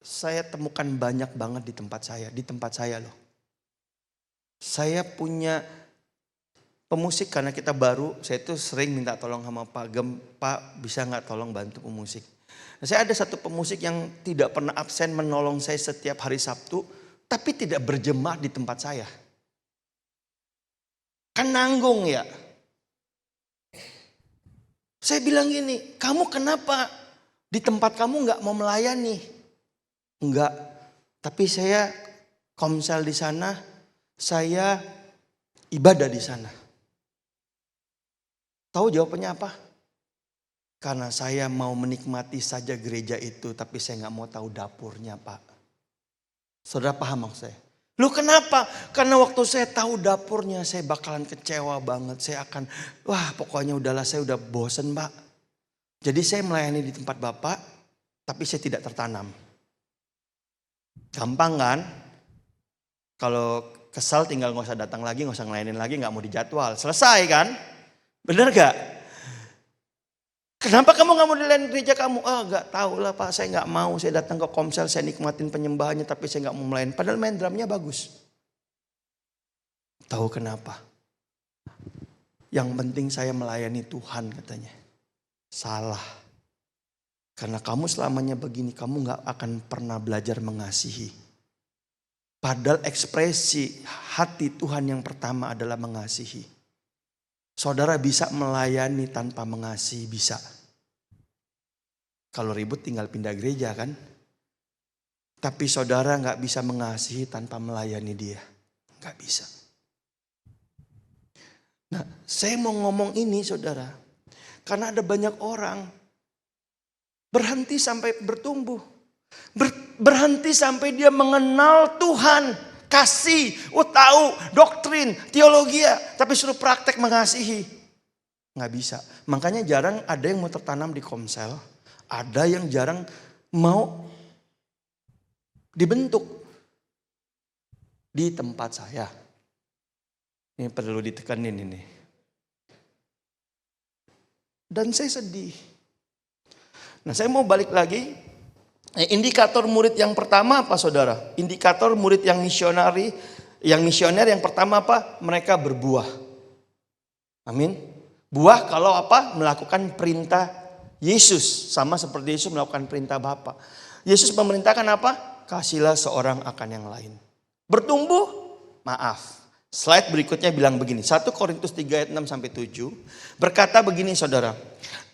Saya temukan banyak banget di tempat saya loh. Saya punya pemusik karena kita baru, saya tuh sering minta tolong sama Pak Gem, Pak bisa nggak tolong bantu pemusik. Nah, saya ada satu pemusik yang tidak pernah absen menolong saya setiap hari Sabtu, tapi tidak berjemaah di tempat saya. Kan nanggung ya. Saya bilang gini, kamu kenapa di tempat kamu nggak mau melayani? Enggak, tapi saya komsel di sana, saya ibadah di sana. Tahu jawabannya apa? Karena saya mau menikmati saja gereja itu, tapi saya nggak mau tahu dapurnya, Pak. Saudara paham maksud saya? Lu kenapa? Karena waktu saya tahu dapurnya, saya bakalan kecewa banget. Saya akan, pokoknya udahlah, saya udah bosen, Pak. Jadi saya melayani di tempat Bapak, tapi saya tidak tertanam. Gampang kan? Kalau kesal tinggal gak usah datang lagi, gak usah ngelayanin lagi, gak mau dijadwal. Selesai kan? Bener gak? Kenapa kamu gak mau dilayani gereja kamu? Gak tahu lah Pak, saya gak mau. Saya datang ke komsel, saya nikmatin penyembahannya, tapi saya gak mau melayani. Padahal main drumnya bagus. Tahu kenapa? Yang penting saya melayani Tuhan katanya. Salah. Karena kamu selamanya begini, kamu gak akan pernah belajar mengasihi. Padahal ekspresi hati Tuhan yang pertama adalah mengasihi. Saudara bisa melayani tanpa mengasihi, bisa. Kalau ribut tinggal pindah gereja kan. Tapi saudara gak bisa mengasihi tanpa melayani dia. Gak bisa. Nah, saya mau ngomong ini saudara. Karena ada banyak orang berhenti sampai bertumbuh. Berhenti sampai dia mengenal Tuhan. Kasih, tahu, doktrin, teologi. Tapi suruh praktek mengasihi. Nggak bisa. Makanya jarang ada yang mau tertanam di komsel. Ada yang jarang mau dibentuk di tempat saya. Ini perlu ditekanin ini. Dan saya sedih. Nah, saya mau balik lagi. Indikator murid yang pertama apa saudara? Indikator murid yang misioner yang pertama apa? Mereka berbuah. Amin. Buah kalau apa? Melakukan perintah Yesus. Sama seperti Yesus melakukan perintah Bapa. Yesus memerintahkan apa? Kasihlah seorang akan yang lain. Bertumbuh? Maaf. Slide berikutnya bilang begini. 1 Korintus 3 ayat 6-7. Berkata begini saudara.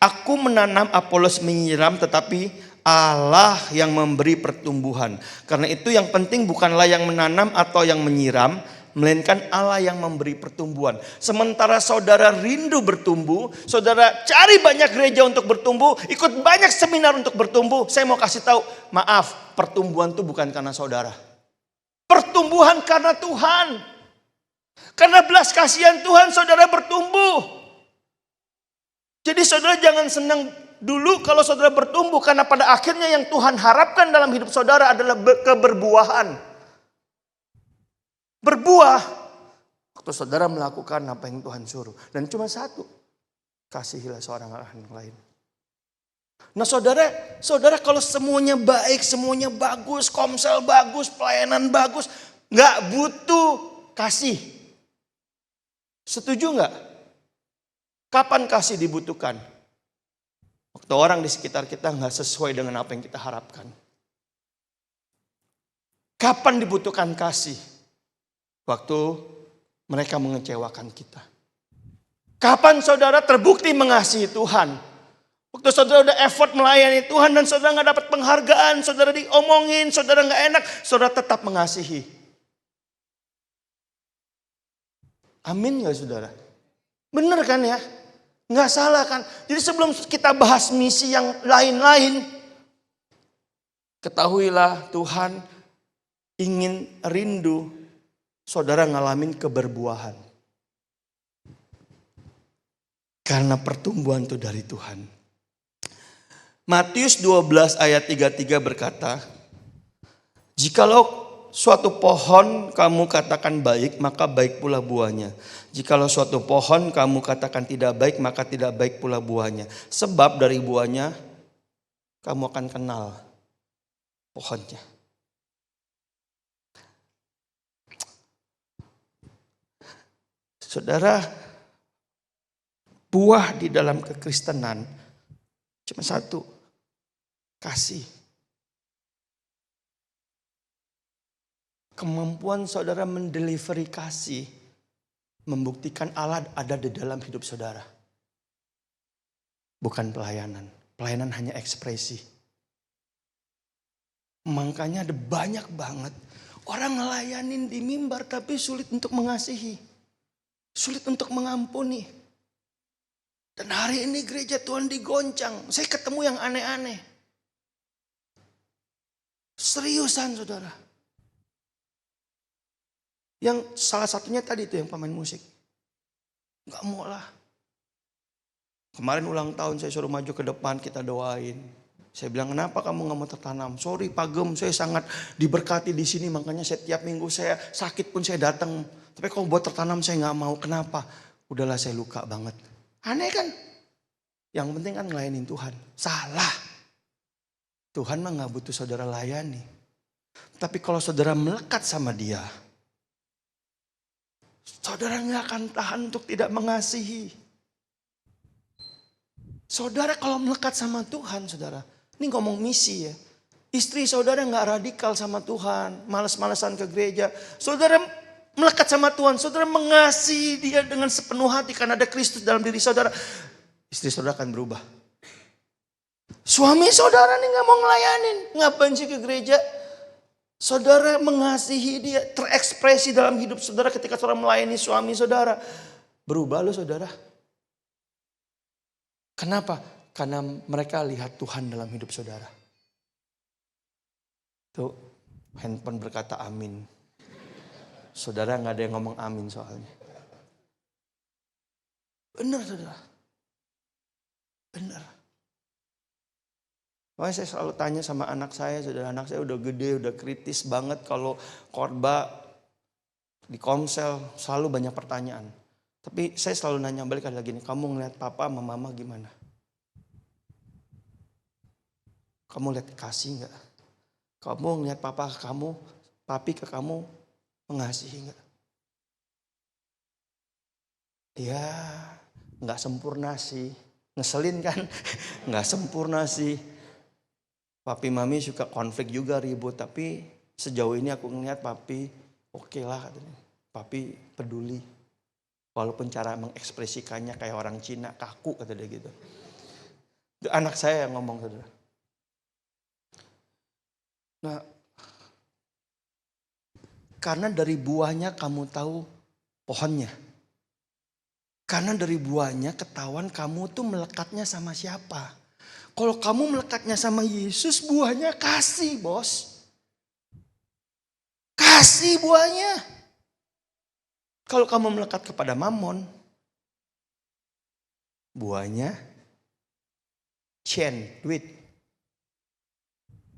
Aku menanam, Apolos menyiram, tetapi Allah yang memberi pertumbuhan. Karena itu yang penting bukanlah yang menanam atau yang menyiram, melainkan Allah yang memberi pertumbuhan. Sementara saudara rindu bertumbuh, saudara cari banyak gereja untuk bertumbuh, ikut banyak seminar untuk bertumbuh. Saya mau kasih tahu, maaf, pertumbuhan itu bukan karena saudara. Pertumbuhan karena Tuhan. Karena belas kasihan Tuhan saudara bertumbuh. Jadi saudara jangan senang dulu kalau saudara bertumbuh. Karena pada akhirnya yang Tuhan harapkan dalam hidup saudara adalah keberbuahan. Berbuah. Waktu saudara melakukan apa yang Tuhan suruh. Dan cuma satu. Kasihilah seorang yang lain. Nah saudara kalau semuanya baik, semuanya bagus, komsel bagus, pelayanan bagus. Gak butuh kasih. Setuju gak? Kapan kasih dibutuhkan? Waktu orang di sekitar kita gak sesuai dengan apa yang kita harapkan. Kapan dibutuhkan kasih? Waktu mereka mengecewakan kita. Kapan saudara terbukti mengasihi Tuhan? Waktu saudara udah effort melayani Tuhan dan saudara gak dapat penghargaan, saudara diomongin, saudara gak enak, saudara tetap mengasihi. Amin gak saudara? Bener kan ya? Nggak salah kan? Jadi sebelum kita bahas misi yang lain-lain, ketahuilah Tuhan ingin rindu saudara ngalamin keberbuahan. Karena pertumbuhan itu dari Tuhan. Matius 12 ayat 33 berkata, jikalau suatu pohon kamu katakan baik, maka baik pula buahnya. Jikalau suatu pohon kamu katakan tidak baik, maka tidak baik pula buahnya. Sebab dari buahnya kamu akan kenal pohonnya. Saudara, buah di dalam kekristenan cuma satu, kasih. Kemampuan saudara mendelivery kasih membuktikan Allah ada di dalam hidup saudara. Bukan pelayanan. Pelayanan hanya ekspresi. Makanya ada banyak banget orang ngelayanin di mimbar tapi sulit untuk mengasihi. Sulit untuk mengampuni. Dan hari ini gereja Tuhan digoncang. Saya ketemu yang aneh-aneh. Seriusan saudara. Yang salah satunya tadi itu yang pemain musik. Gak mau lah. Kemarin ulang tahun saya suruh maju ke depan, kita doain. Saya bilang, kenapa kamu gak mau tertanam? Sorry Pak Gem, saya sangat diberkati di sini. Makanya setiap minggu saya sakit pun saya datang. Tapi kalau buat tertanam saya gak mau. Kenapa? Udahlah saya luka banget. Aneh kan? Yang penting kan ngelayanin Tuhan. Salah. Tuhan mah gak butuh saudara layani. Tapi kalau saudara melekat sama dia, saudara gak akan tahan untuk tidak mengasihi. Saudara kalau melekat sama Tuhan, saudara. Ini ngomong misi ya. Istri saudara gak radikal sama Tuhan. Males-malesan ke gereja. Saudara melekat sama Tuhan. Saudara mengasihi dia dengan sepenuh hati. Karena ada Kristus dalam diri saudara. Istri saudara akan berubah. Suami saudara nih gak mau ngelayanin. Ngapain sih ke gereja? Saudara mengasihi dia. Terekspresi dalam hidup saudara ketika saudara melayani suami saudara. Berubah loh saudara. Kenapa? Karena mereka lihat Tuhan dalam hidup saudara. Tuh, handphone berkata amin. Saudara gak ada yang ngomong amin soalnya. Benar saudara. Benar. Makanya saya selalu tanya sama anak saya. Saudara, anak saya udah gede, udah kritis banget. Kalau khotbah di komsel selalu banyak pertanyaan. Tapi saya selalu nanya balik lagi nih, kamu ngeliat papa sama mama gimana? Kamu lihat kasih gak? Kamu ngeliat papa ke kamu, papi ke kamu mengasihi gak? Ya, gak sempurna sih. Ngeselin kan? Gak sempurna sih. Papi mami suka konflik juga, ribut. Tapi sejauh ini aku ngeliat papi oke lah katanya. Papi peduli. Walaupun cara mengekspresikannya kayak orang Cina, kaku kata dia gitu. Itu anak saya yang ngomong saudara. Nah, karena dari buahnya kamu tahu pohonnya. Karena dari buahnya ketahuan kamu tuh melekatnya sama siapa. Kalau kamu melekatnya sama Yesus, buahnya kasih bos. Kasih buahnya. Kalau kamu melekat kepada Mammon, buahnya duit.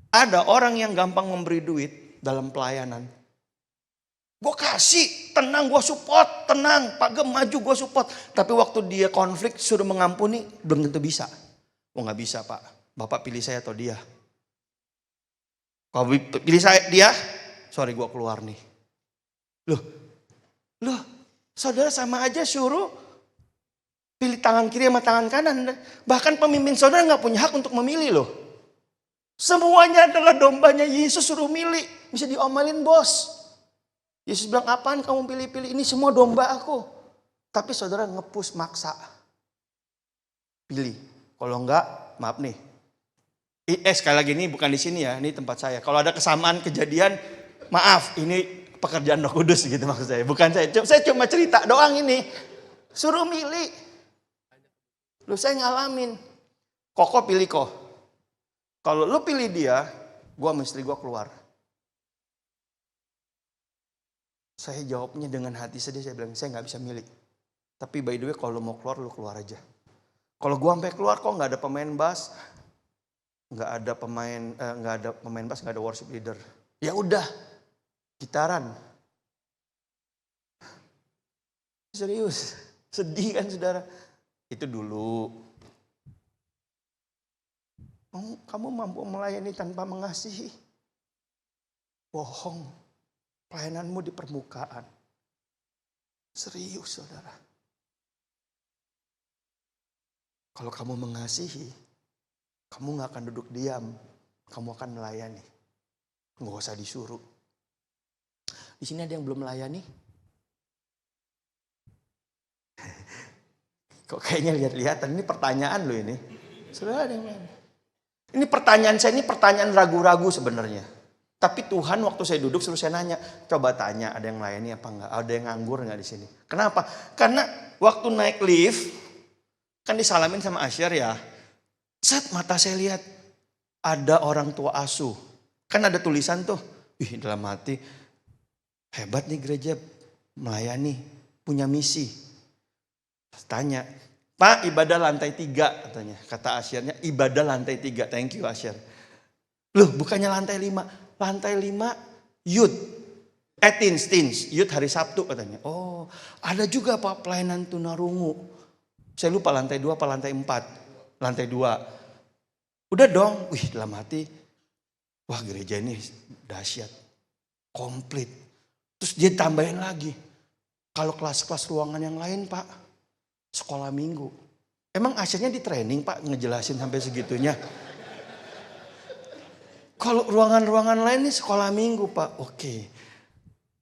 Ada orang yang gampang memberi duit dalam pelayanan. Gue kasih, tenang gue support, tenang Pak Gem maju gue support. Tapi waktu dia konflik suruh mengampuni, belum tentu bisa. Oh gak bisa Pak, Bapak pilih saya atau dia. Kalau pilih saya dia, sorry gue keluar nih. Loh, saudara sama aja suruh pilih tangan kiri sama tangan kanan. Bahkan pemimpin saudara gak punya hak untuk memilih loh. Semuanya adalah dombanya Yesus, suruh milih. Bisa diomelin bos. Yesus bilang, apaan kamu pilih-pilih? Ini semua domba aku. Tapi saudara nge-push maksa. Pilih. Kalau enggak, maaf nih. Sekali lagi ini bukan di sini ya, ini tempat saya. Kalau ada kesamaan kejadian, maaf, ini pekerjaan Roh Kudus gitu maksud saya. Bukan saya cuma cerita doang ini. Suruh milih. Lu saya ngalamin. Koko pilih kok. Kalau lu pilih dia, gua sama istri gua keluar. Saya jawabnya dengan hati sedih, saya bilang saya gak bisa milih. Tapi by the way kalau lu mau keluar, lu keluar aja. Kalau gua sampai keluar kok gak ada pemain bass, gak ada pemain bass, gak ada worship leader. Ya udah. Gitaran. Serius, sedih kan saudara? Itu dulu. Kamu mampu melayani tanpa mengasihi? Bohong. Pelayananmu di permukaan. Serius saudara. Kalau kamu mengasihi, kamu gak akan duduk diam. Kamu akan melayani. Gak usah disuruh. Di sini ada yang belum melayani? Kok kayaknya lihat-lihatan. Ini pertanyaan loh ini. Saudara ada yang melayani? Ini pertanyaan saya, ini pertanyaan ragu-ragu sebenarnya. Tapi Tuhan waktu saya duduk suruh saya nanya. Coba tanya ada yang melayani apa enggak? Ada yang nganggur enggak di sini? Kenapa? Karena waktu naik lift, kan disalamin sama Asher ya. Set mata saya lihat. Ada orang tua asuh. Kan ada tulisan tuh. Wih dalam hati. Hebat nih gereja melayani. Punya misi. Tanya. Pak ibadah lantai 3 katanya. Kata Ashernya ibadah lantai 3. Thank you Asher. Loh bukannya lantai 5. Lantai 5 youth. Teens. Youth hari Sabtu katanya. Oh ada juga Pak pelayanan tunarungu. Saya lupa lantai 2 apa lantai 4. Lantai 2. Udah dong. Wih dalam hati. Wah gereja ini dahsyat. Komplit. Terus dia tambahin lagi. Kalau kelas-kelas ruangan yang lain Pak. Sekolah minggu. Emang akhirnya di training Pak ngejelasin sampai segitunya. Kalau ruangan-ruangan lain nih sekolah minggu Pak. Oke.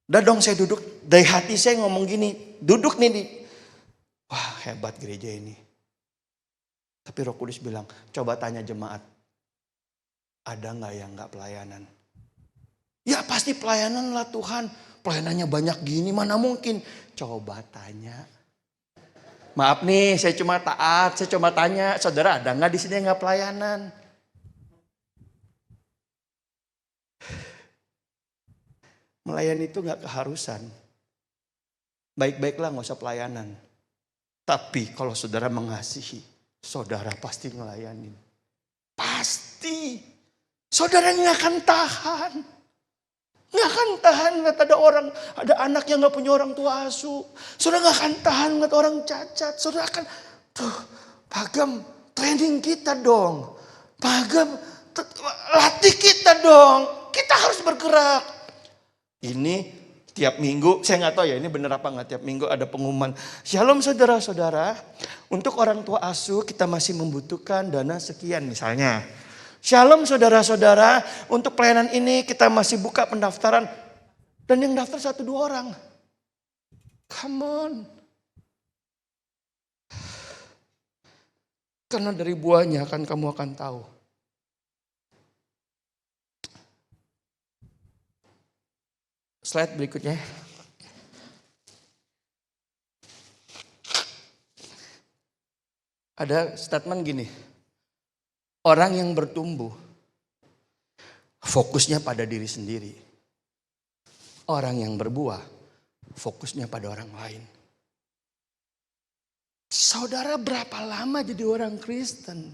Udah dong saya duduk. Dari hati saya ngomong gini. Duduk nih di. Wah hebat gereja ini. Tapi Roh Kudus bilang. Coba tanya jemaat. Ada gak yang gak pelayanan? Ya pasti pelayanan lah Tuhan. Pelayanannya banyak gini mana mungkin. Coba tanya. Maaf nih saya cuma taat. Saya cuma tanya. Saudara ada gak di sini yang gak pelayanan? Melayani itu gak keharusan. Baik-baiklah gak usah pelayanan. Tapi kalau saudara mengasihi. Saudara pasti ngelayanin. Pasti. Saudara gak akan tahan. Gak akan tahan ngeliat ada orang. Ada anak yang gak punya orang tua asuh. Saudara gak akan tahan ngeliat orang cacat. Saudara akan. Pagam training kita dong. Pagam latih kita dong. Kita harus bergerak. Ini tiap minggu. Saya gak tahu ya ini benar apa gak. Tiap minggu ada pengumuman. Shalom saudara-saudara. Untuk orang tua asuh kita masih membutuhkan dana sekian misalnya. Shalom saudara-saudara, untuk pelayanan ini kita masih buka pendaftaran. Dan yang daftar 1-2 orang. Come on. Karena dari buahnya kan kamu akan tahu. Slide berikutnya. Ada statement gini. Orang yang bertumbuh, fokusnya pada diri sendiri. Orang yang berbuah, fokusnya pada orang lain. Saudara berapa lama jadi orang Kristen?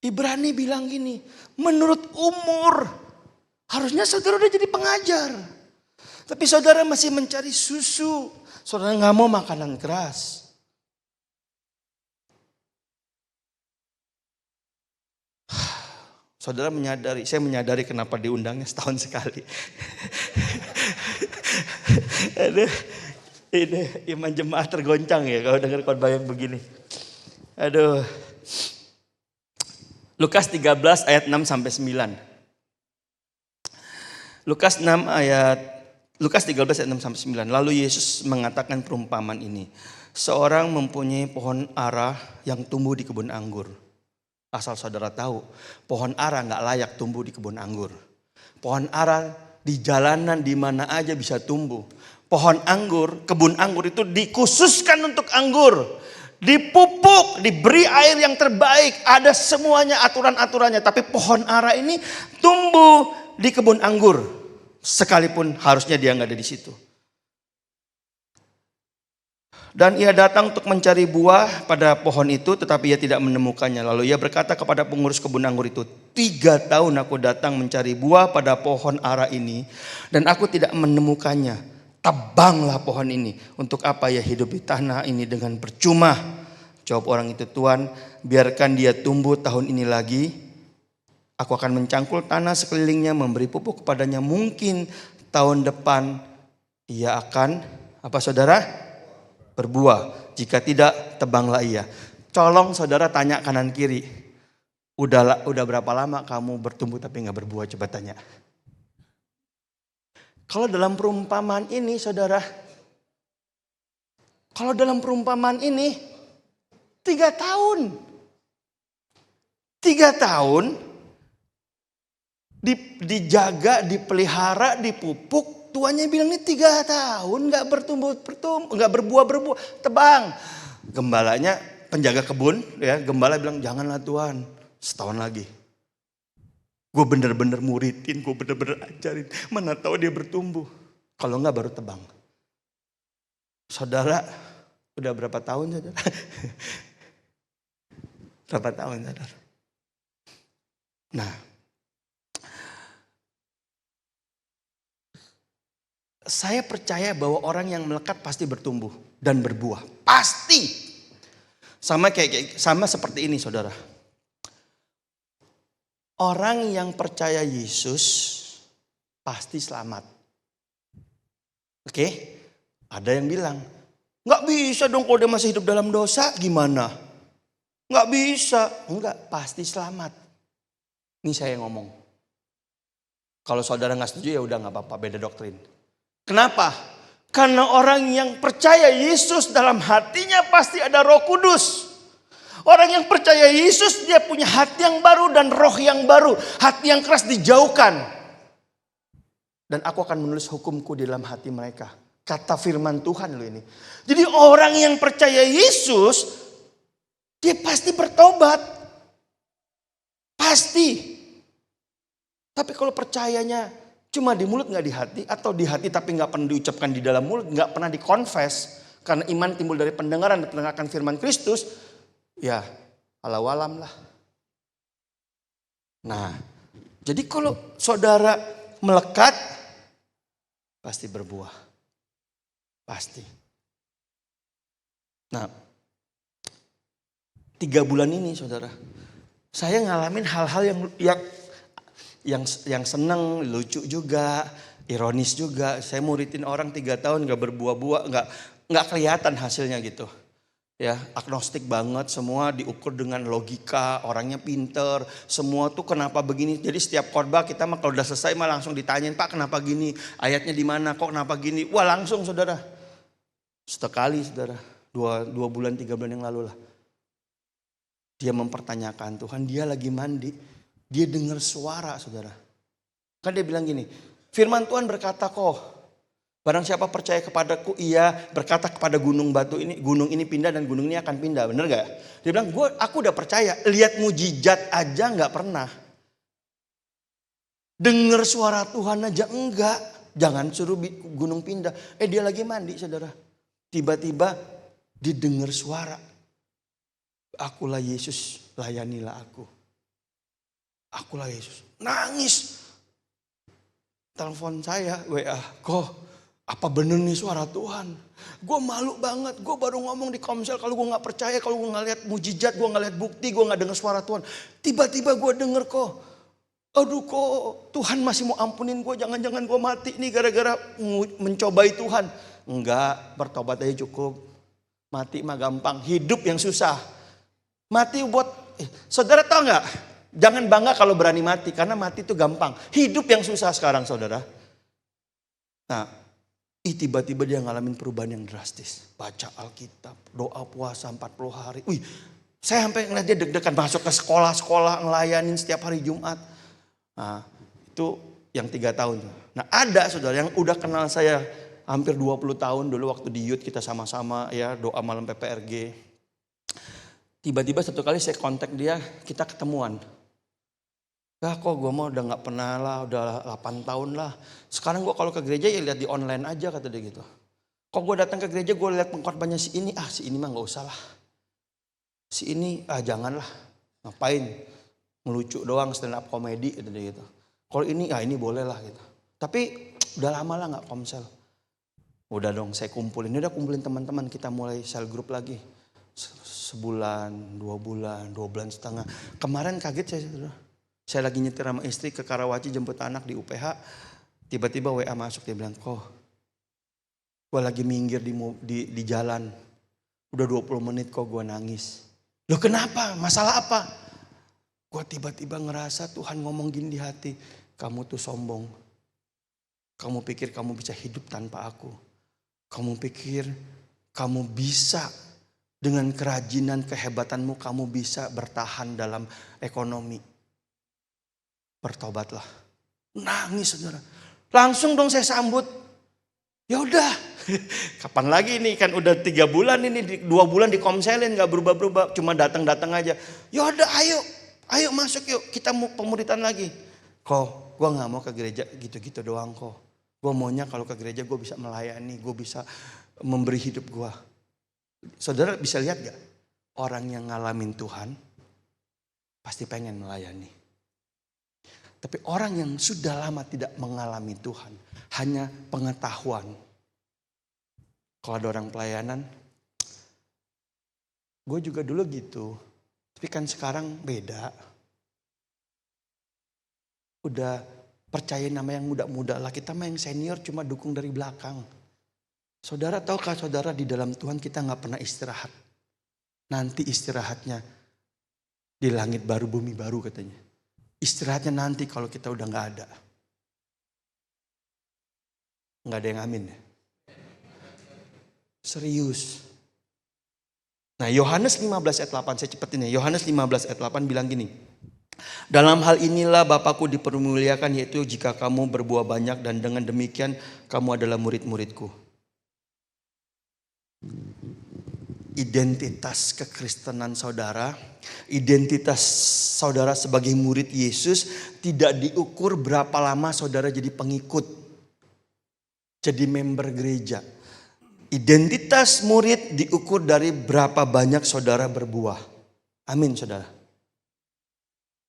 Ibrani bilang gini, menurut umur, harusnya saudara udah jadi pengajar. Tapi saudara masih mencari susu. Saudara gak mau makanan keras. Saudara menyadari, saya menyadari kenapa diundangnya setahun sekali. Aduh, ini iman jemaah tergoncang ya kalau dengar khotbah yang begini. Aduh. Lukas 13 ayat 6 sampai 9. Lukas 13 ayat 6 sampai 9. Lalu Yesus mengatakan perumpamaan ini. Seorang mempunyai pohon ara yang tumbuh di kebun anggur. Asal saudara tahu, pohon ara gak layak tumbuh di kebun anggur. Pohon ara di jalanan di mana aja bisa tumbuh. Pohon anggur, kebun anggur itu dikhususkan untuk anggur. Dipupuk, diberi air yang terbaik. Ada semuanya aturan-aturannya. Tapi pohon ara ini tumbuh di kebun anggur. Sekalipun harusnya dia gak ada di situ. Dan ia datang untuk mencari buah pada pohon itu, tetapi ia tidak menemukannya. Lalu ia berkata kepada pengurus kebun anggur itu, 3 tahun aku datang mencari buah pada pohon ara ini, dan aku tidak menemukannya. Tebanglah pohon ini. Untuk apa ia hidup di tanah ini dengan percuma? Jawab orang itu, Tuan, biarkan dia tumbuh tahun ini lagi. Aku akan mencangkul tanah sekelilingnya, memberi pupuk kepadanya. Mungkin tahun depan ia akan, apa saudara? Berbuah. Jika tidak, tebanglah ia. Colong saudara tanya kanan kiri. Udah berapa lama kamu bertumbuh tapi gak berbuah? Coba tanya. Kalau dalam perumpamaan ini saudara. Kalau dalam perumpamaan ini 3 tahun. 3 tahun. Dijaga, dipelihara, dipupuk. Tuannya bilang ini 3 tahun gak bertumbuh, gak berbuah, tebang. Gembalanya, penjaga kebun, ya, gembala bilang janganlah Tuhan, setahun lagi. Gue bener-bener muridin, gue bener-bener ajarin. Mana tahu dia bertumbuh. Kalau enggak baru tebang. Saudara, udah berapa tahun saudara? Berapa tahun saudara? Nah, saya percaya bahwa orang yang melekat pasti bertumbuh dan berbuah. Pasti. Sama seperti ini saudara. Orang yang percaya Yesus pasti selamat. Oke? Ada yang bilang, nggak bisa dong kalau dia masih hidup dalam dosa, gimana? Nggak bisa. Enggak, pasti selamat. Ini saya yang ngomong. Kalau saudara nggak setuju ya udah nggak apa-apa, beda doktrin. Kenapa? Karena orang yang percaya Yesus dalam hatinya pasti ada Roh Kudus. Orang yang percaya Yesus dia punya hati yang baru dan roh yang baru. Hati yang keras dijauhkan. Dan aku akan menulis hukumku di dalam hati mereka. Kata firman Tuhan loh ini. Jadi orang yang percaya Yesus dia pasti bertobat. Pasti. Tapi kalau percayanya cuma di mulut gak di hati, atau di hati tapi gak pernah diucapkan di dalam mulut, gak pernah dikonfes. Karena iman timbul dari pendengaran dan pendengarkan firman Kristus. Ya alam lah. Nah, jadi kalau saudara melekat, pasti berbuah. Pasti. Nah, 3 bulan ini saudara, saya ngalamin hal-hal yang seneng, lucu juga, ironis juga. Saya muridin orang 3 tahun gak berbuah-buah, gak kelihatan hasilnya gitu. Ya, agnostik banget, semua diukur dengan logika, orangnya pinter, semua tuh kenapa begini. Jadi setiap khotbah kita mah kalau udah selesai mah langsung ditanyain, Pak kenapa gini, ayatnya di mana, kok kenapa gini. Wah langsung saudara, sekali saudara, 2 bulan 3 bulan yang lalu lah. Dia mempertanyakan Tuhan, dia lagi mandi, dia dengar suara saudara. Kan dia bilang gini, firman Tuhan berkata kok, barang siapa percaya kepadaku, ia berkata kepada gunung ini pindah dan gunung ini akan pindah. Bener gak? Dia bilang, aku udah percaya. Lihat mujizat aja gak pernah. Dengar suara Tuhan aja enggak. Jangan suruh gunung pindah. Dia lagi mandi saudara. Tiba-tiba didengar suara. Akulah Yesus, layanilah aku. Akulah Yesus. Nangis. Telepon saya, WA, kok apa bener nih suara Tuhan? Gue malu banget. Gue baru ngomong di komsel kalau gue gak percaya, kalau gue gak lihat mujizat, gue gak lihat bukti, gue gak dengar suara Tuhan. Tiba-tiba gue denger kok. Aduh kok Tuhan masih mau ampunin gue. Jangan-jangan gue mati nih gara-gara mencobai Tuhan. Enggak, bertobat aja cukup. Mati mah gampang. Hidup yang susah. Mati buat, saudara tahu gak? Jangan bangga kalau berani mati. Karena mati itu gampang. Hidup yang susah sekarang saudara. Nah, tiba-tiba dia ngalamin perubahan yang drastis. Baca Alkitab, doa puasa 40 hari. Saya sampai ngeliat dia deg-degan masuk ke sekolah-sekolah ngelayanin setiap hari Jumat. Nah, itu yang 3 tahun. Nah, ada saudara yang udah kenal saya hampir 20 tahun dulu waktu di youth kita sama-sama ya doa malam PPRG. Tiba-tiba satu kali saya kontak dia, kita ketemuan. Ya kok gue mau udah gak pernah lah, udah 8 tahun lah. Sekarang gue kalau ke gereja ya lihat di online aja kata dia gitu. Kok gue datang ke gereja gue lihat pengkorbannya si ini mah gak usah lah. Si ini janganlah, ngapain, ngelucu doang stand up komedi gitu. Kalau ini ini boleh lah gitu. Tapi udah lama lah gak komsel. Udah dong saya kumpulin teman-teman, kita mulai sel grup lagi. Sebulan, 2 bulan, 2 bulan setengah. Kemarin kaget saya lagi nyetir sama istri ke Karawaci jemput anak di UPH. Tiba-tiba WA masuk, dia bilang, kok gue lagi minggir di jalan. Udah 20 menit kok gue nangis. Loh kenapa? Masalah apa? Gue tiba-tiba ngerasa Tuhan ngomong gini di hati. Kamu tuh sombong. Kamu pikir kamu bisa hidup tanpa aku. Kamu pikir kamu bisa dengan kerajinan kehebatanmu kamu bisa bertahan dalam ekonomi. Bertobatlah. Nangis saudara. Langsung dong saya sambut. Ya udah. Kapan lagi ini kan udah 3 bulan ini 2 bulan dikomselin gak berubah-berubah. Cuma datang-datang aja. Ya udah ayo masuk yuk. Kita mau pemuritan lagi. Kok gue gak mau ke gereja gitu-gitu doang kok. Gue maunya kalau ke gereja gue bisa melayani. Gue bisa memberi hidup gue. Saudara bisa lihat gak? Orang yang ngalamin Tuhan pasti pengen melayani. Tapi orang yang sudah lama tidak mengalami Tuhan, hanya pengetahuan. Kalau ada orang pelayanan, gue juga dulu gitu. Tapi kan sekarang beda. Udah percaya nama yang muda-muda lah. Kita mah yang senior cuma dukung dari belakang. Saudara tahukah saudara di dalam Tuhan kita gak pernah istirahat. Nanti istirahatnya di langit baru bumi baru katanya. Istirahatnya nanti kalau kita udah gak ada. Gak ada yang amin ya. Serius. Nah Yohanes 15 ayat 8 saya cepetin ya. Yohanes 15 ayat 8 bilang gini. Dalam hal inilah Bapakku dipermuliakan yaitu jika kamu berbuah banyak dan dengan demikian kamu adalah murid-muridku. Identitas kekristenan saudara, identitas saudara sebagai murid Yesus tidak diukur berapa lama saudara jadi pengikut, jadi member gereja. Identitas murid diukur dari berapa banyak saudara berbuah. Amin saudara.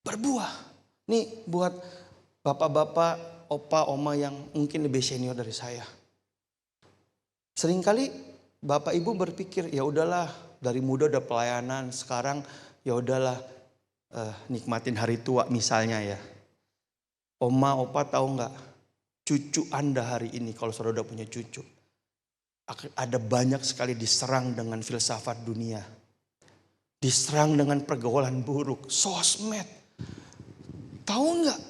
Berbuah. Nih buat bapak-bapak, opa, oma yang mungkin lebih senior dari saya. Seringkali bapak ibu berpikir ya udahlah dari muda udah pelayanan, sekarang ya udahlah nikmatin hari tua misalnya ya. Oma, opa tahu nggak? Cucu Anda hari ini kalau saudara udah punya cucu. Ada banyak sekali diserang dengan filsafat dunia. Diserang dengan pergaulan buruk, sosmed. Tahu nggak?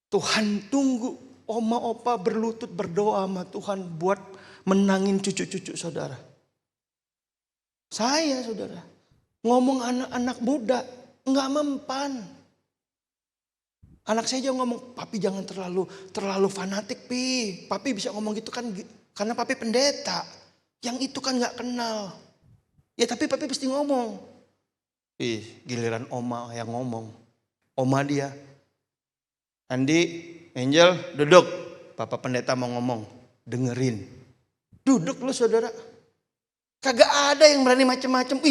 Tuhan tunggu oma opa berlutut berdoa sama Tuhan buat menangin cucu-cucu saudara. Saya saudara ngomong anak-anak muda nggak mempan. Anak saya juga ngomong, papi jangan terlalu fanatik pi. Papi bisa ngomong gitu kan karena papi pendeta. Yang itu kan nggak kenal. Ya tapi papi pasti ngomong. Giliran oma yang ngomong. Oma dia. Andi, Angel, duduk. Papa pendeta mau ngomong. Dengerin. Duduk lu saudara. Kagak ada yang berani macam-macam.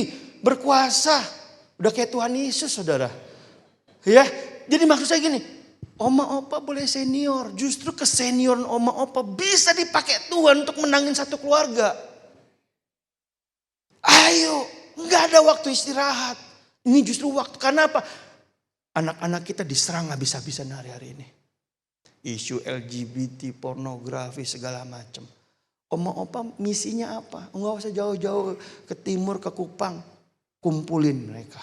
Berkuasa. Udah kayak Tuhan Yesus saudara. Ya, jadi maksud saya gini. Oma opa boleh senior. Justru kesenioran oma opa bisa dipakai Tuhan untuk menangin satu keluarga. Ayo, gak ada waktu istirahat. Ini justru waktu. Karena apa? Anak-anak kita diserang habis-habisan hari-hari ini. Isu LGBT, pornografi, segala macam. Oma opa misinya apa? Enggak usah jauh-jauh ke timur, ke Kupang. Kumpulin mereka.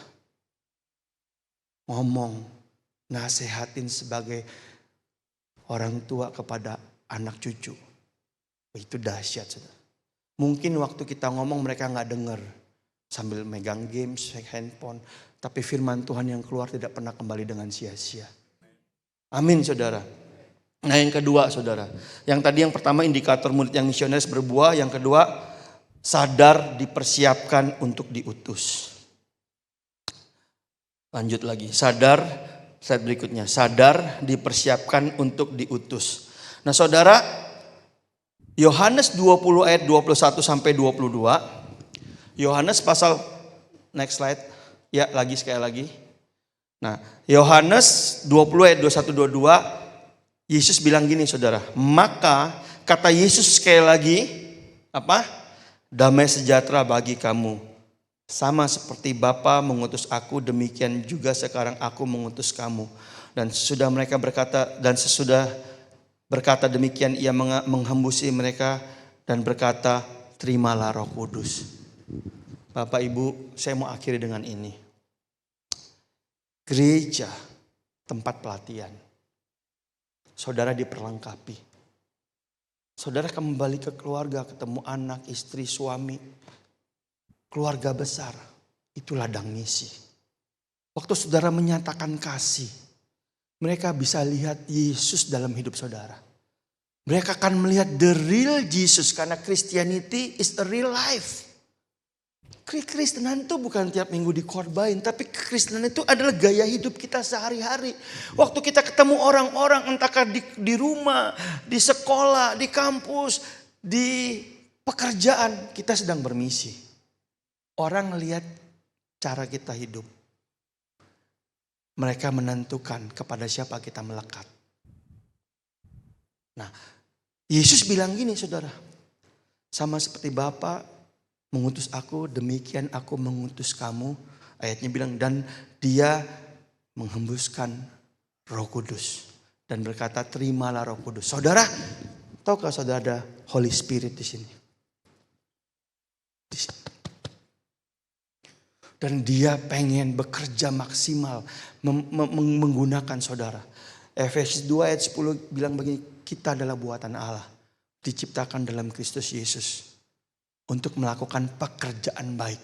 Ngomong, nasehatin sebagai orang tua kepada anak cucu. Itu dahsyat. Mungkin waktu kita ngomong mereka gak dengar. Sambil megang games, handphone. Tapi firman Tuhan yang keluar tidak pernah kembali dengan sia-sia. Amin saudara. Nah yang kedua saudara. Yang tadi yang pertama indikator murid yang misionaris berbuah. Yang kedua sadar dipersiapkan untuk diutus. Lanjut lagi. Sadar, slide berikutnya. Sadar dipersiapkan untuk diutus. Nah saudara, Yohanes 20 ayat 21 sampai 22. Yohanes pasal, next slide. Ya, lagi sekali lagi. Nah, Yohanes 20 ayat 21 22, Yesus bilang gini saudara. Maka kata Yesus sekali lagi, apa? Damai sejahtera bagi kamu. Sama seperti Bapa mengutus aku, demikian juga sekarang aku mengutus kamu. Dan sesudah mereka berkata, dan sesudah berkata demikian, ia menghembusi mereka dan berkata, terimalah Roh Kudus. Bapak Ibu, saya mau akhiri dengan ini. Gereja, tempat pelatihan. Saudara diperlengkapi. Saudara kembali ke keluarga, ketemu anak, istri, suami. Keluarga besar, itu ladang misi. Waktu saudara menyatakan kasih, mereka bisa lihat Yesus dalam hidup saudara. Mereka akan melihat the real Jesus, karena Christianity is a real life. Kekristenan itu bukan tiap minggu dikorbain, tapi kekristenan itu adalah gaya hidup kita sehari-hari. Waktu kita ketemu orang-orang, entahkah di rumah, di sekolah, di kampus, di pekerjaan, kita sedang bermisi. Orang lihat cara kita hidup. Mereka menentukan kepada siapa kita melekat. Nah, Yesus bilang gini saudara, sama seperti Bapa mengutus aku, demikian aku mengutus kamu. Ayatnya bilang, dan dia menghembuskan Roh Kudus. Dan berkata, terimalah Roh Kudus. Saudara, tahukah saudara ada Holy Spirit di sini? Di sini. Dan dia pengen bekerja maksimal menggunakan saudara. Efesus 2 ayat 10 bilang begini, kita adalah buatan Allah. Diciptakan dalam Kristus Yesus. Untuk melakukan pekerjaan baik.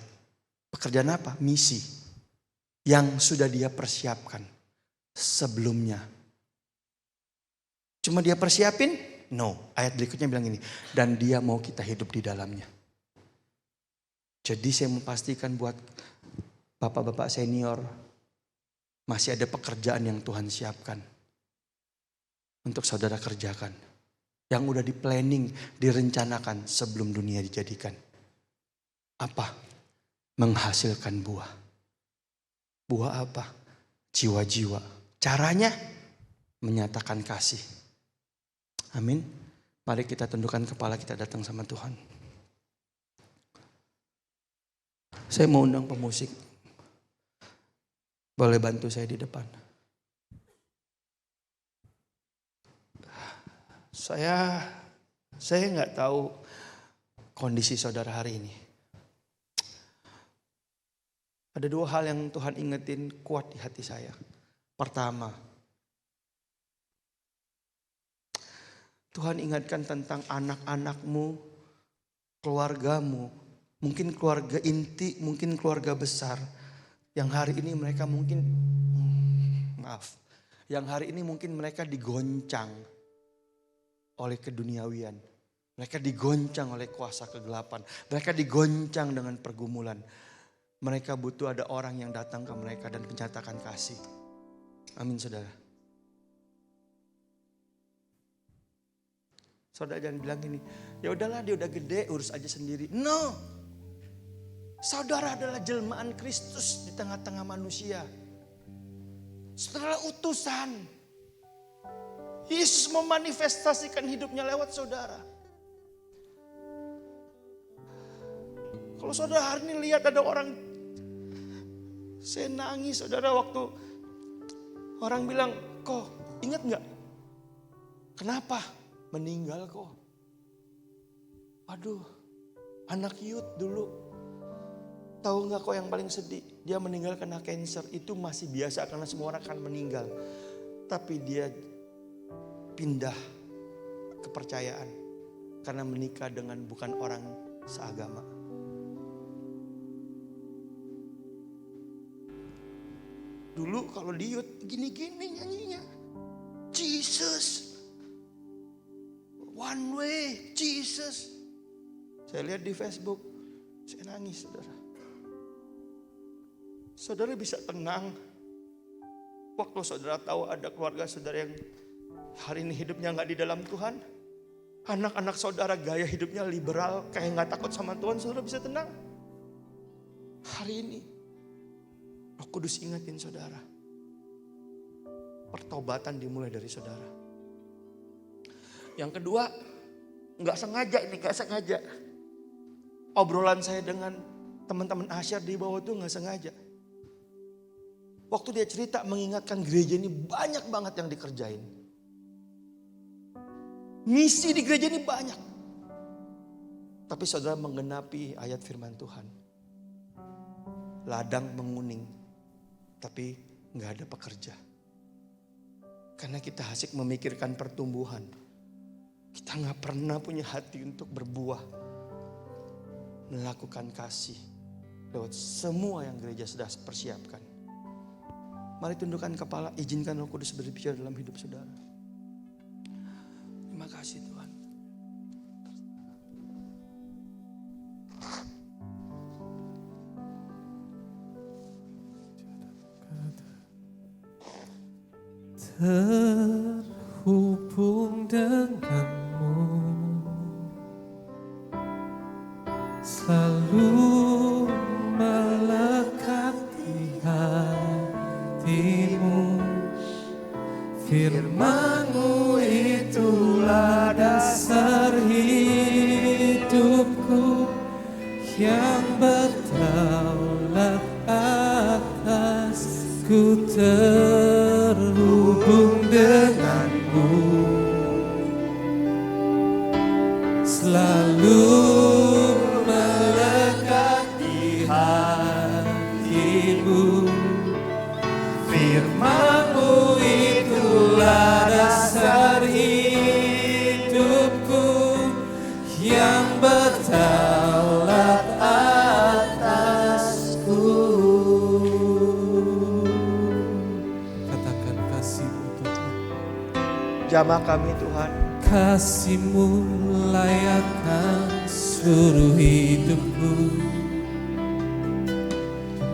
Pekerjaan apa? Misi. Yang sudah dia persiapkan sebelumnya. Cuma dia persiapin? No. Ayat berikutnya bilang gini. Dan dia mau kita hidup di dalamnya. Jadi saya memastikan buat bapak-bapak senior. Masih ada pekerjaan yang Tuhan siapkan. Untuk saudara kerjakan. Yang udah di planning, direncanakan sebelum dunia dijadikan. Apa? Menghasilkan buah. Buah apa? Jiwa-jiwa. Caranya? Menyatakan kasih. Amin. Mari kita tundukkan kepala, kita datang sama Tuhan. Saya mau undang pemusik. Boleh bantu saya di depan. Saya nggak tahu kondisi saudara hari ini. Ada dua hal yang Tuhan ingetin kuat di hati saya. Pertama, Tuhan ingatkan tentang anak-anakmu, keluargamu, mungkin keluarga inti, mungkin keluarga besar. Yang hari ini mereka mungkin, yang hari ini mungkin mereka digoncang oleh keduniawian. Mereka digoncang oleh kuasa kegelapan. Mereka digoncang dengan pergumulan. Mereka butuh ada orang yang datang ke mereka dan menyatakan kasih. Amin saudara. Saudara jangan bilang gini, ya udahlah dia udah gede, urus aja sendiri. No. Saudara adalah jelmaan Kristus di tengah-tengah manusia. Saudara utusan. Yesus memanifestasikan hidupnya lewat saudara. Kalau saudara hari ini lihat ada orang, saya nangis saudara waktu orang bilang, kok ingat gak? Kenapa? Meninggal kok. Aduh, anak youth dulu. Tahu gak kok yang paling sedih? Dia meninggal karena cancer. Itu masih biasa karena semua orang akan meninggal. Tapi dia pindah kepercayaan karena menikah dengan bukan orang seagama. Dulu kalau di youth gini-gini nyanyinya. Jesus. One way, Jesus. Saya lihat di Facebook, saya nangis saudara. Saudara bisa tenang waktu saudara tahu ada keluarga saudara yang hari ini hidupnya gak di dalam Tuhan. Anak-anak saudara gaya hidupnya liberal, kayak gak takut sama Tuhan, saudara bisa tenang. Hari ini, Roh Kudus ingatin saudara. Pertobatan dimulai dari saudara. Yang kedua, gak sengaja. Obrolan saya dengan teman-teman Asyar di bawah itu gak sengaja. Waktu dia cerita mengingatkan gereja ini banyak banget yang dikerjain. Misi di gereja ini banyak. Tapi saudara menggenapi ayat firman Tuhan. Ladang menguning, tapi gak ada pekerja. Karena kita asik memikirkan pertumbuhan. Kita gak pernah punya hati untuk berbuah. Melakukan kasih lewat semua yang gereja sudah persiapkan. Mari tundukkan kepala, izinkan Roh Kudus berbicara dalam hidup saudara. Terima kasih Tuhan. Terhubung denganmu, selalu melekat di hatimu. Firman-Mu itulah dasar hidupku, yang berdaulat atasku. Terhubung denganmu, selalu melekat di hatimu. Firman-Mu itulah dasar hidupku, yang berdaulat atasku. Katakan kasih-Mu Tuhan. Jamah kami Tuhan. Kasih-Mu layakkan seluruh hidupku,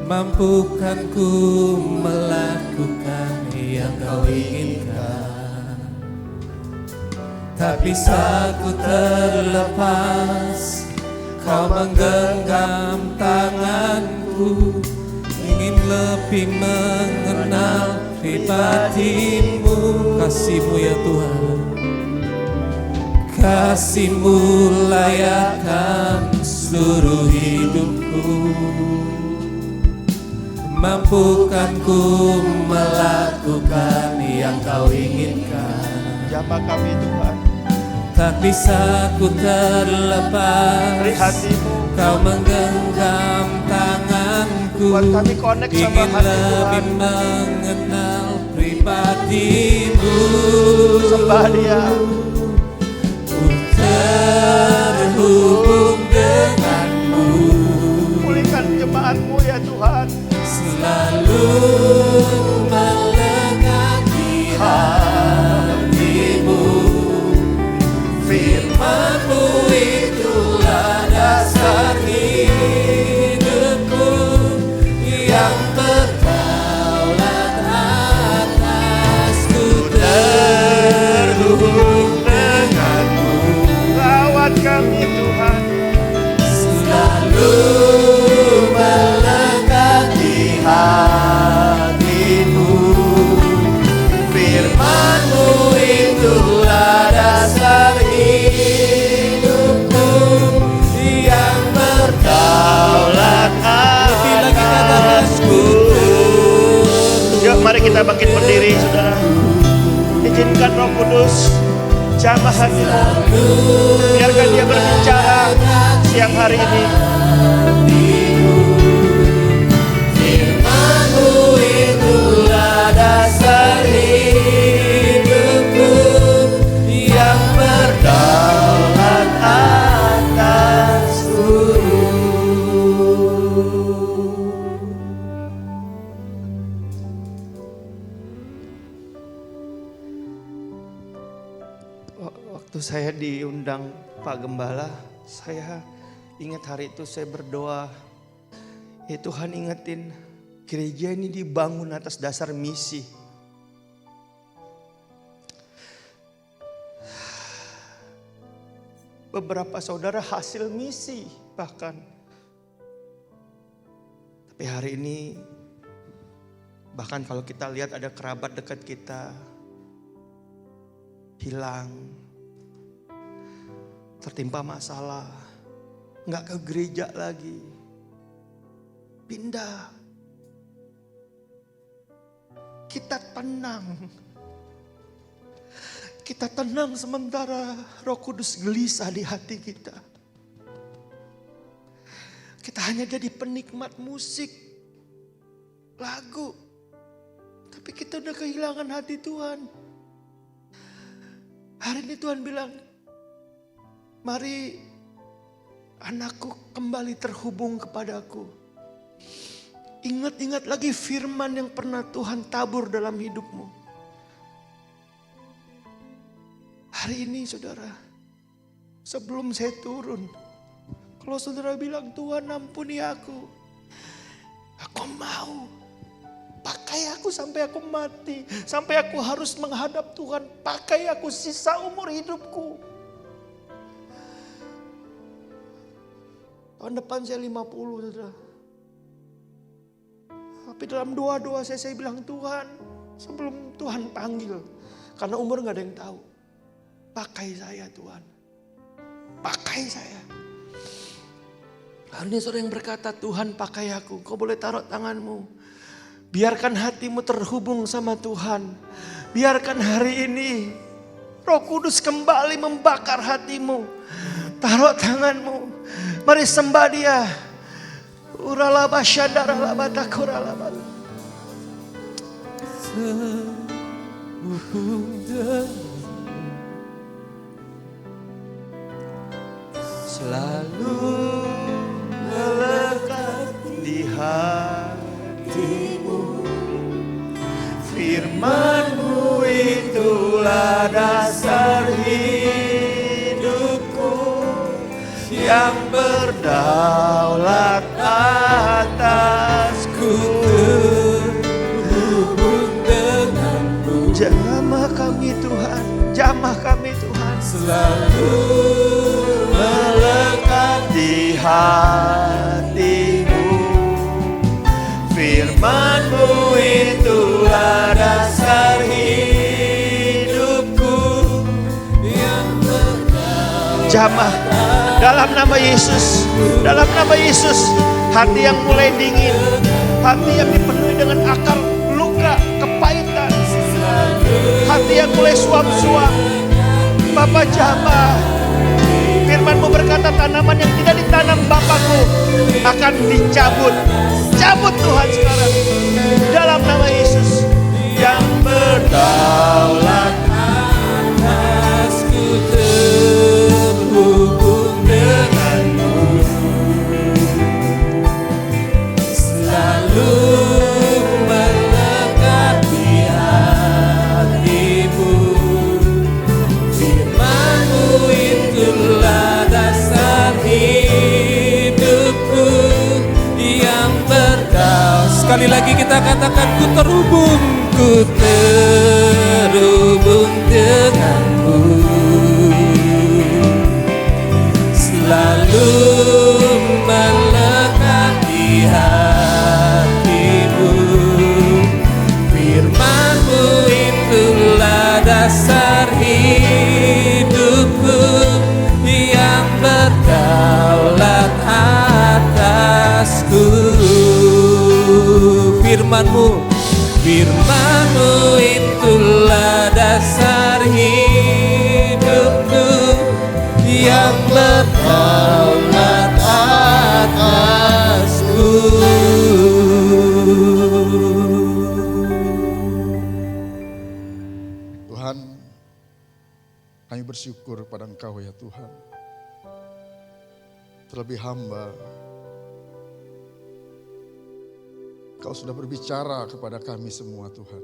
mampukan ku melakukan yang Kau inginkan. Tak bisa ku terlepas, Kau menggenggam tanganku, ingin lebih mengenal pribadi-Mu. Kasih-Mu ya Tuhan, kasih-Mu layakkan seluruh hidupku, mampukan ku melakukan yang Kau inginkan. Jamah kami Tuhan. Tak bisa ku terlepas, Dari hati-Mu. Kau menggenggam tanganku, Buat kami connect sama ingin hati lebih Tuhan. mengenal pribadi-Mu. Sembah Dia. Ku terhubung denganmu, Pulihkan jemaat-Mu ya Tuhan. selalu melekat di hatimu. Firman-Mu itulah dasar hidupku, yang berdaulat atasku. Terhubung denganmu, Rawat kami Tuhan. selalu melekat di hatimu. Firman-Mu itulah dasar hidupku, yang berdaulat atasku. Yuk mari kita bangkit berdiri saudara. Izinkan Roh Kudus jamah hati-Mu. Biarkan Dia berbicara siang hari ini. Firman-Mu itulah dasar hidupku, yang berdaulat atasku. Waktu saya diundang Pak Gembala, saya ingat hari itu saya berdoa. Ya Tuhan, ingetin gereja ini dibangun atas dasar misi. beberapa saudara hasil misi bahkan. Tapi hari ini, bahkan kalau kita lihat ada kerabat dekat kita hilang, tertimpa masalah, nggak ke gereja lagi, pindah. Kita tenang. Kita tenang sementara Roh Kudus gelisah di hati kita. Kita hanya jadi penikmat musik, lagu. Tapi kita udah kehilangan hati Tuhan. Hari ini Tuhan bilang, mari anakku kembali terhubung kepadaku. Ingat-ingat lagi firman yang pernah Tuhan tabur dalam hidupmu. Hari ini saudara, sebelum saya turun, kalau saudara bilang Tuhan ampuni aku mau. Pakai aku sampai aku mati, sampai aku harus menghadap Tuhan. Pakai aku sisa umur hidupku. Tahun depan saya 50 saudara. Tapi dalam doa-doa saya bilang Tuhan, sebelum Tuhan panggil, karena umur gak ada yang tahu. Pakai saya Tuhan, pakai saya. Ini saudara yang berkata, Tuhan pakai aku, kau boleh taruh tanganmu. Biarkan hatimu terhubung sama Tuhan. Biarkan hari ini Roh Kudus kembali membakar hatimu. Taruh tanganmu, mari sembah Dia. Uralaba syadaralaba takuralaba. Selalu melekat di hatimu. Firman-Mu itulah dasar hidupku, yang berdaulat atasku. Terhubung denganmu. Jamah kami Tuhan, jamah kami Tuhan. Selalu melekat di hatimu. Firman-Mu itulah dasar hidupku, yang berdaulat. Jamah dalam nama Yesus, dalam nama Yesus. Hati yang mulai dingin, hati yang dipenuhi dengan akar luka, kepahitan, hati yang mulai suam-suam. Bapa jamah. Firman-Mu berkata tanaman yang tidak ditanam Bapakku akan dicabut. Cabut Tuhan sekarang. Dalam nama Yesus yang berdaulat atasku, terhubung denganmu. Selalu melekat di hatimu. Firman-Mu itulah dasar hidupku, yang berdaulat. Sekali lagi kita katakan, ku terhubung denganmu. Selalu melekat di hatimu. Firman-Mu itulah dasar hidupku, yang berdaulat atasku. Firman-Mu itulah dasar hidupku, yang berdaulat atasku. Tuhan, kami bersyukur pada Engkau ya Tuhan. Terlebih hamba, Kau sudah berbicara kepada kami semua Tuhan.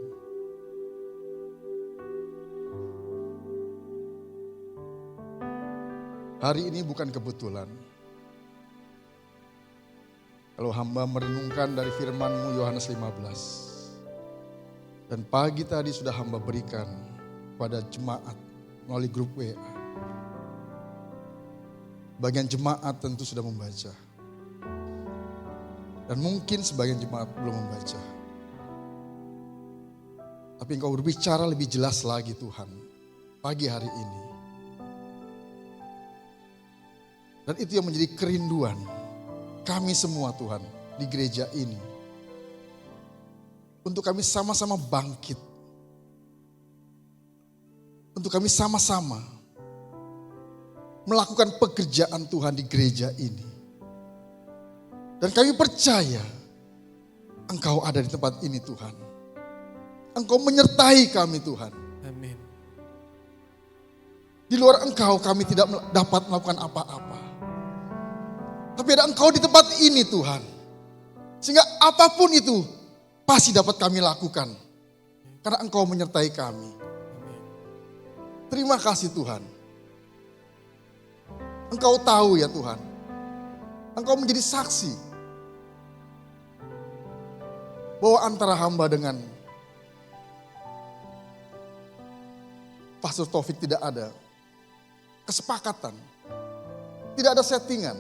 Hari ini bukan kebetulan. Kalau hamba merenungkan dari firman-Mu Yohanes 15. Dan pagi tadi sudah hamba berikan pada jemaat melalui grup WA. Bagian jemaat tentu sudah membaca. Dan mungkin sebagian jemaat belum membaca. Tapi Engkau berbicara lebih jelas lagi Tuhan, pagi hari ini. Dan itu yang menjadi kerinduan kami semua Tuhan di gereja ini. Untuk kami sama-sama bangkit. Untuk kami sama-sama melakukan pekerjaan Tuhan di gereja ini. Dan kami percaya Engkau ada di tempat ini Tuhan. Engkau menyertai kami Tuhan. Amin. Di luar Engkau kami tidak dapat melakukan apa-apa. Tapi ada Engkau di tempat ini Tuhan. Sehingga apapun itu pasti dapat kami lakukan. Karena Engkau menyertai kami. Terima kasih Tuhan. Engkau tahu ya Tuhan. Engkau menjadi saksi. Bahwa antara hamba dengan Pastor Taufik tidak ada kesepakatan. Tidak ada settingan.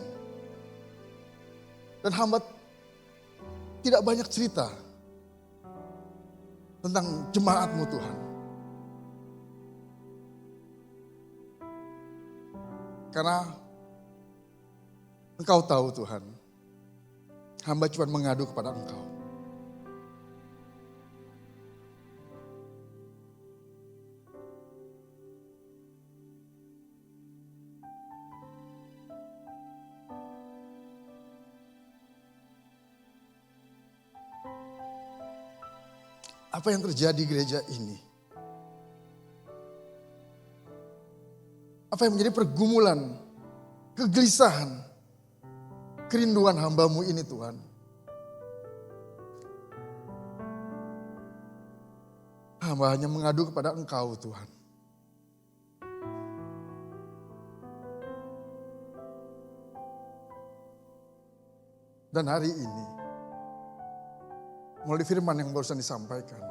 Dan hamba tidak banyak cerita tentang jemaat-Mu Tuhan. Karena Engkau tahu Tuhan, hamba cuma mengadu kepada Engkau. Apa yang terjadi di gereja ini? Apa yang menjadi pergumulan, kegelisahan, kerinduan hamba-Mu ini Tuhan? Hamba hanya mengadu kepada Engkau Tuhan. Dan hari ini, melalui firman yang barusan disampaikan,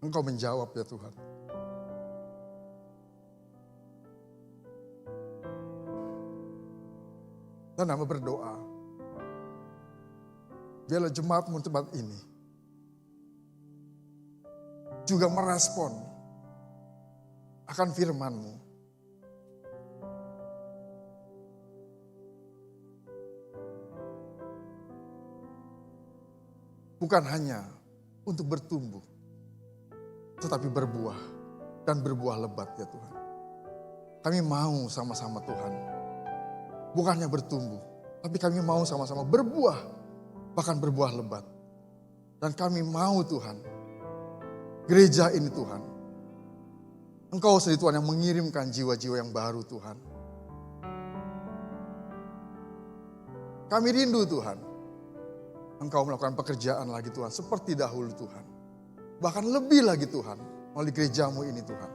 Engkau menjawab ya Tuhan. Dan hamba berdoa, biarlah jemaat-Mu tempat ini juga merespon akan firman-Mu. Bukan hanya untuk bertumbuh, tetapi berbuah dan berbuah lebat ya Tuhan. Kami mau sama-sama Tuhan, bukannya bertumbuh, tapi kami mau sama-sama berbuah, bahkan berbuah lebat. Dan kami mau Tuhan, gereja ini Tuhan, Engkau sendiri Tuhan yang mengirimkan jiwa-jiwa yang baru Tuhan. Kami rindu Tuhan, Engkau melakukan pekerjaan lagi Tuhan, seperti dahulu Tuhan. Bahkan lebih lagi Tuhan, melalui gereja-Mu ini Tuhan.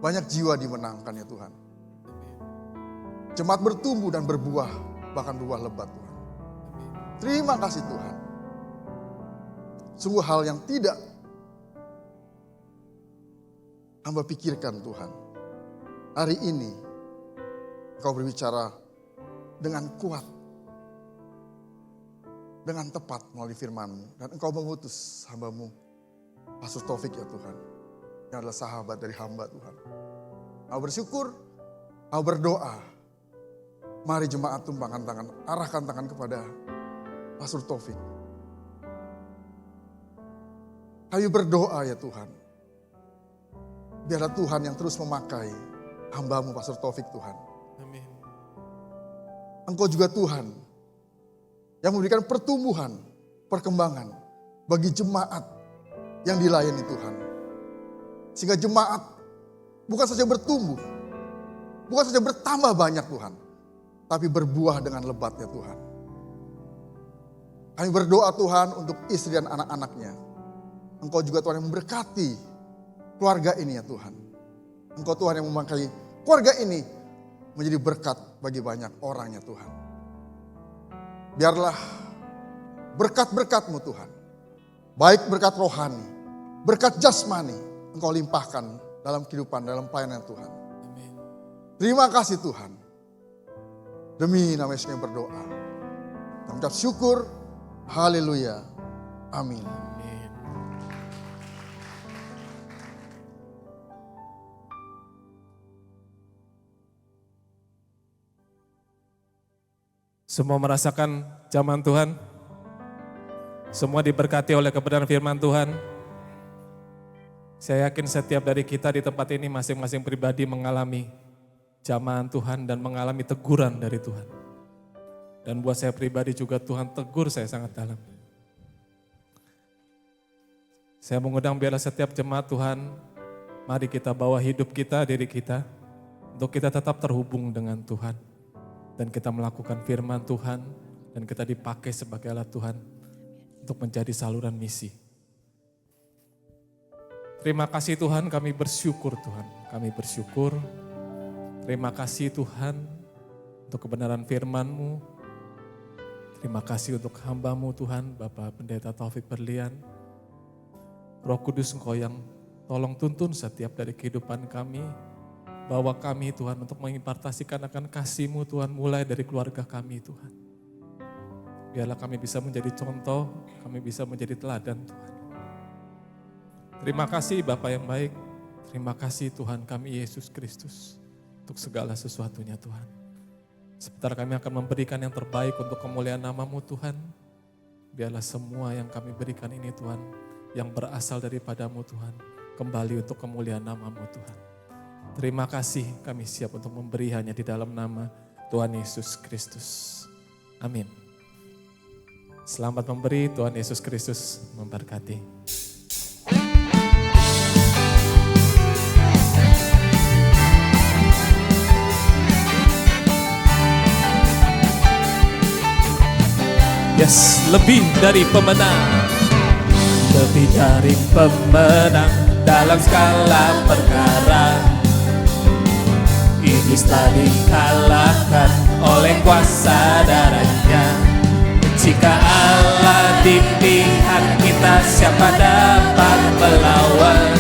Banyak jiwa dimenangkan ya Tuhan. Jemaat bertumbuh dan berbuah, bahkan berbuah lebat Tuhan. Terima kasih Tuhan. Sungguh hal yang tidak hamba pikirkan Tuhan. Hari ini, Engkau berbicara dengan kuat, dengan tepat melalui firman-Mu. Dan Engkau mengutus hamba-Mu, Pastor Taufik ya Tuhan. Yang adalah sahabat dari hamba Tuhan. Mau bersyukur, mau berdoa. Mari jemaat tumpangkan tangan, arahkan tangan kepada Pastor Taufik. Kami berdoa ya Tuhan. Biarlah Tuhan yang terus memakai hamba-Mu Pastor Taufik Tuhan. Amin. Engkau juga Tuhan yang memberikan pertumbuhan, perkembangan bagi jemaat yang dilayani Tuhan. Sehingga jemaat bukan saja bertumbuh, bukan saja bertambah banyak Tuhan, tapi berbuah dengan lebatnya Tuhan. Kami berdoa Tuhan untuk istri dan anak-anaknya. Engkau juga Tuhan yang memberkati keluarga ini ya Tuhan. Engkau Tuhan yang memakai keluarga ini menjadi berkat bagi banyak orang ya Tuhan. Biarlah berkat-berkat-Mu Tuhan, baik berkat rohani, berkat jasmani, Engkau limpahkan dalam kehidupan, dalam pelayanan Tuhan. Terima kasih Tuhan. Demi nama Yesus kami berdoa. Kami ucap syukur. Haleluya. Amin. Semua merasakan zaman Tuhan. Semua diberkati oleh kebenaran firman Tuhan. Saya yakin setiap dari kita di tempat ini masing-masing pribadi mengalami jamahan Tuhan dan mengalami teguran dari Tuhan. Dan buat saya pribadi juga Tuhan tegur saya sangat dalam. Saya mengundang biarlah setiap jemaat Tuhan, mari kita bawa hidup kita, diri kita, untuk kita tetap terhubung dengan Tuhan. Dan kita melakukan firman Tuhan, dan kita dipakai sebagai alat Tuhan untuk menjadi saluran misi. Terima kasih Tuhan, kami bersyukur Tuhan, kami bersyukur. Terima kasih Tuhan untuk kebenaran firman-Mu. Terima kasih untuk hamba-Mu Tuhan, Bapak Pendeta Taufik Berlian. Roh Kudus Engkau yang tolong tuntun setiap dari kehidupan kami. Bawa kami Tuhan untuk mengimpartasikan akan kasih-Mu Tuhan mulai dari keluarga kami Tuhan. Biarlah kami bisa menjadi contoh, kami bisa menjadi teladan Tuhan. Terima kasih Bapa yang baik, terima kasih Tuhan kami Yesus Kristus untuk segala sesuatunya Tuhan. Sebentar kami akan memberikan yang terbaik untuk kemuliaan nama-Mu Tuhan. Biarlah semua yang kami berikan ini Tuhan, yang berasal daripada-Mu Tuhan, kembali untuk kemuliaan nama-Mu Tuhan. Terima kasih, kami siap untuk memberi hanya di dalam nama Tuhan Yesus Kristus. Amin. Selamat memberi, Tuhan Yesus Kristus memberkati. Yes, lebih dari pemenang. Lebih dari pemenang dalam skala perkara. Iblis telah dikalahkan oleh kuasa darahnya. Jika Allah di pihak kita, siapa dapat melawan?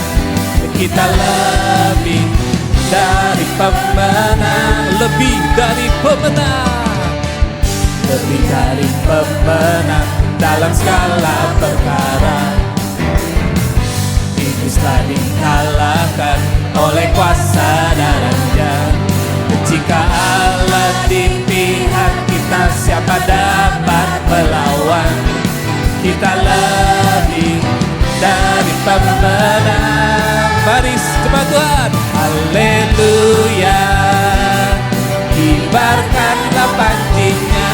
Kita lebih dari pemenang. Lebih dari pemenang. Lebih dari pemenang dalam skala perkara. Iblis telah dikalahkan oleh kuasa darahnya. Jika Allah di pihak kita, siapa dapat melawan? Kita lebih dari pemenang. Mari sembah Tuhan. Haleluya. Kibarkanlah pancinya,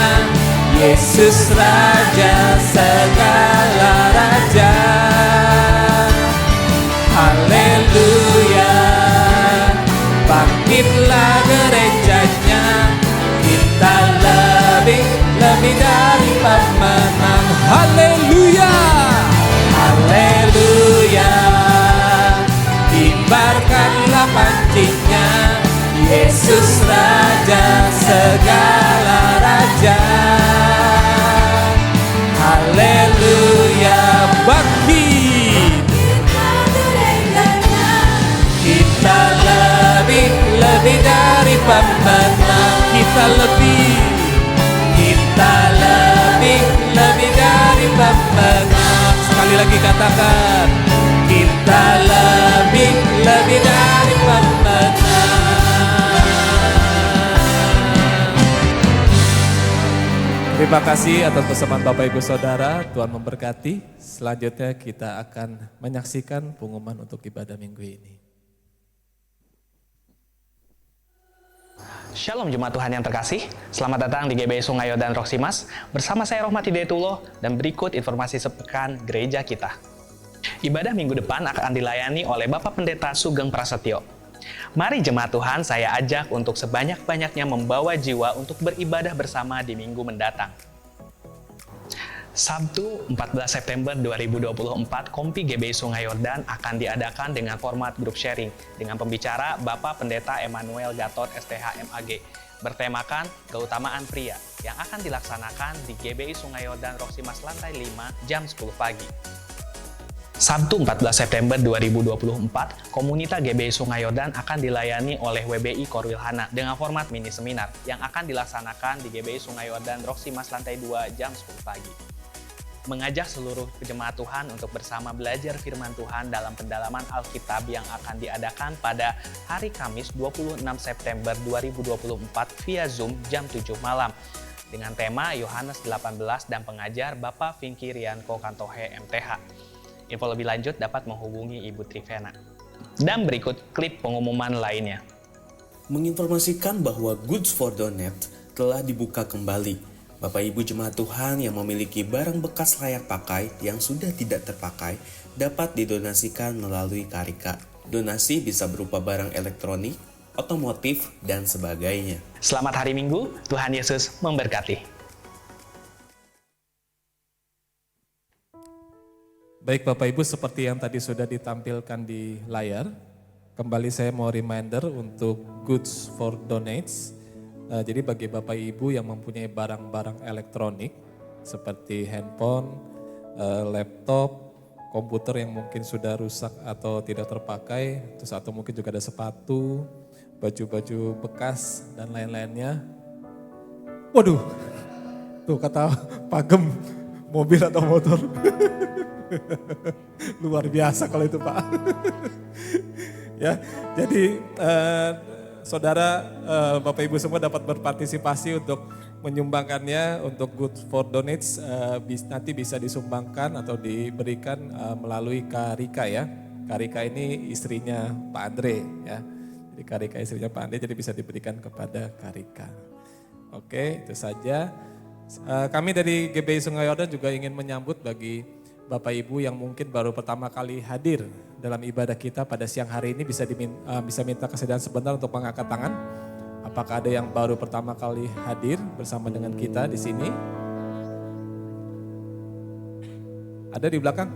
Yesus Raja segala raja. Haleluya. Bangkitlah gerejanya, kita lebih dari pemenang. Haleluya. Haleluya. Kibarkanlah pancinya, Yesus Raja segala raja. Haleluya. Bangkit. Kita lebih dari pemenang. Kita lebih dari pemenang. Sekali lagi katakan. Kita lebih dari pemenang. Terima kasih atas persembahan Bapak Ibu Saudara, Tuhan memberkati. Selanjutnya kita akan menyaksikan pengumuman untuk ibadah minggu ini. Shalom Jemaat Tuhan yang terkasih, selamat datang di GBI Sungai Yordan Roksimas. Bersama saya Rohmati Hidayatullah dan berikut informasi sepekan gereja kita. Ibadah minggu depan akan dilayani oleh Bapak Pendeta Sugeng Prasetyo. Mari Jemaat Tuhan, saya ajak untuk sebanyak-banyaknya membawa jiwa untuk beribadah bersama di minggu mendatang. Sabtu 14 September 2024, Kompi GBI Sungai Yordan akan diadakan dengan format grup sharing dengan pembicara Bapak Pendeta Emmanuel Gatot STH MAG bertemakan keutamaan pria yang akan dilaksanakan di GBI Sungai Yordan Roksimas lantai 5 jam 10 pagi. Sabtu 14 September 2024, Komunitas GBI Sungai Yordan akan dilayani oleh WBI Korwilhana dengan format mini seminar yang akan dilaksanakan di GBI Sungai Yordan Roksimas lantai 2 jam 10 pagi. Mengajak seluruh jemaat Tuhan untuk bersama belajar firman Tuhan dalam pendalaman Alkitab yang akan diadakan pada hari Kamis 26 September 2024 via Zoom jam 7 malam dengan tema Yohanes 18 dan pengajar Bapak Vinky Rianko Kantohe MTH. Info lebih lanjut dapat menghubungi Ibu Trivena. Dan berikut klip pengumuman lainnya. Menginformasikan bahwa Goods for Donate telah dibuka kembali. Bapak Ibu Jemaat Tuhan yang memiliki barang bekas layak pakai yang sudah tidak terpakai dapat didonasikan melalui Karika. Donasi bisa berupa barang elektronik, otomotif, dan sebagainya. Selamat hari Minggu, Tuhan Yesus memberkati. Baik Bapak Ibu, seperti yang tadi sudah ditampilkan di layar, kembali saya mau reminder untuk Goods for Donates. Jadi bagi Bapak Ibu yang mempunyai barang-barang elektronik seperti handphone, laptop, komputer yang mungkin sudah rusak atau tidak terpakai, terus atau mungkin juga ada sepatu, baju-baju bekas dan lain-lainnya. Waduh, tuh kata Pak Gem, mobil atau motor. Luar biasa kalau itu Pak. Ya, jadi saudara, Bapak Ibu semua dapat berpartisipasi untuk menyumbangkannya untuk Good for Donates, nanti bisa disumbangkan atau diberikan melalui Karika ya. Karika ini istrinya Pak Andre ya. Jadi Karika istrinya Pak Andre, jadi bisa diberikan kepada Karika. Oke, itu saja. Kami dari GBI Sungai Yordan juga ingin menyambut bagi Bapak Ibu yang mungkin baru pertama kali hadir dalam ibadah kita pada siang hari ini, bisa minta kesediaan sebentar untuk mengangkat tangan. Apakah ada yang baru pertama kali hadir bersama dengan kita di sini? Ada di belakang?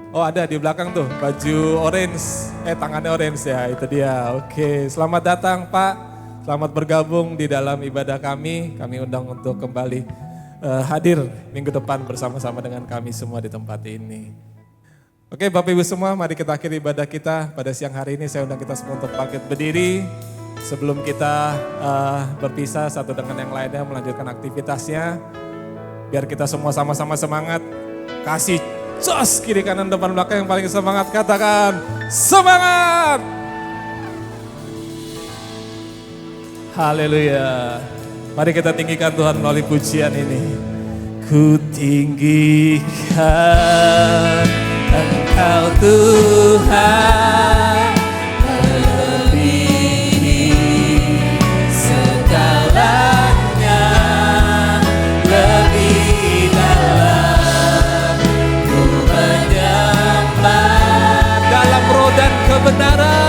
Oh ada di belakang tuh, baju orange, tangannya orange ya, itu dia. Oke, selamat datang Pak, selamat bergabung di dalam ibadah kami. Kami undang untuk kembali hadir minggu depan bersama-sama dengan kami semua di tempat ini. Oke Bapak Ibu semua, mari kita akhiri ibadah kita pada siang hari ini. Saya undang kita semua untuk bangkit berdiri sebelum kita berpisah satu dengan yang lainnya melanjutkan aktivitasnya. Biar kita semua sama-sama semangat, kasih jos kiri kanan depan belakang yang paling semangat, katakan semangat. Haleluya. Mari kita tinggikan Tuhan melalui pujian ini. Ku tinggikan Engkau Tuhan, melebihi segalanya, lebih dalam ku menyembah. Dalam roh dan kebenaran.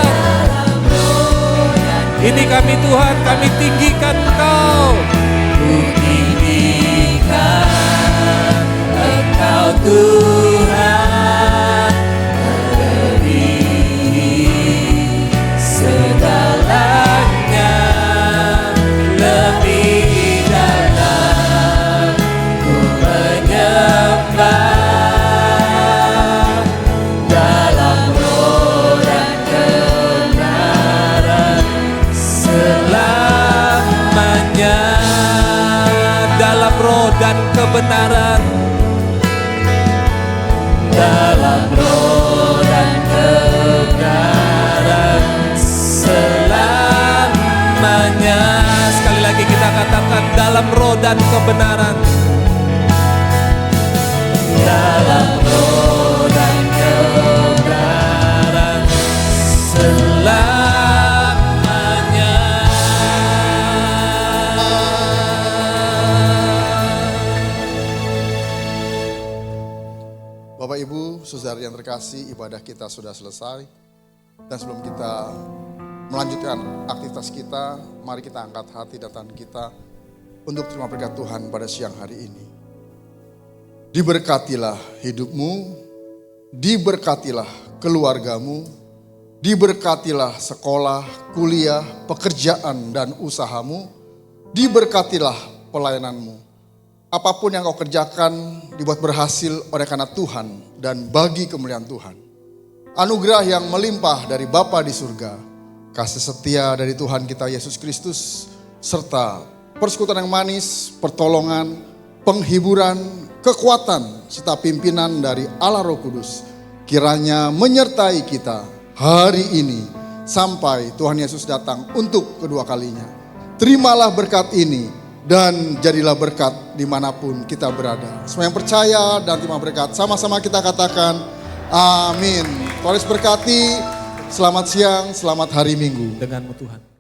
Ini kami Tuhan, kami tinggikan Engkau. Ku tinggikan Engkau Tuhan, melebihi segalanya, lebih dalam ku menyembah. Dalam roh dan kebenaran selamanya, dalam roh dan kebenaran, dalam roh dan kebenaran selamanya. Sekali lagi kita katakan dalam roh dan kebenaran, dalam roh dan kebenaran selamanya. Bapak Ibu, saudara yang terkasih, ibadah kita sudah selesai. Dan sebelum kita melanjutkan aktivitas kita, mari kita angkat hati dan tangan kita untuk terima berkat Tuhan pada siang hari ini. Diberkatilah hidupmu, diberkatilah keluargamu, diberkatilah sekolah, kuliah, pekerjaan dan usahamu, diberkatilah pelayananmu. apapun yang kau kerjakan dibuat berhasil oleh karena Tuhan dan bagi kemuliaan Tuhan. Anugerah yang melimpah dari Bapa di surga, kasih setia dari Tuhan kita Yesus Kristus, serta persekutuan yang manis, pertolongan, penghiburan, kekuatan, serta pimpinan dari Allah Roh Kudus, kiranya menyertai kita hari ini sampai Tuhan Yesus datang untuk kedua kalinya. Terimalah berkat ini dan jadilah berkat dimanapun kita berada. Semua yang percaya dan terima berkat, sama-sama kita katakan amin. Tuhan berkati, selamat siang, selamat hari Minggu. Denganmu Tuhan.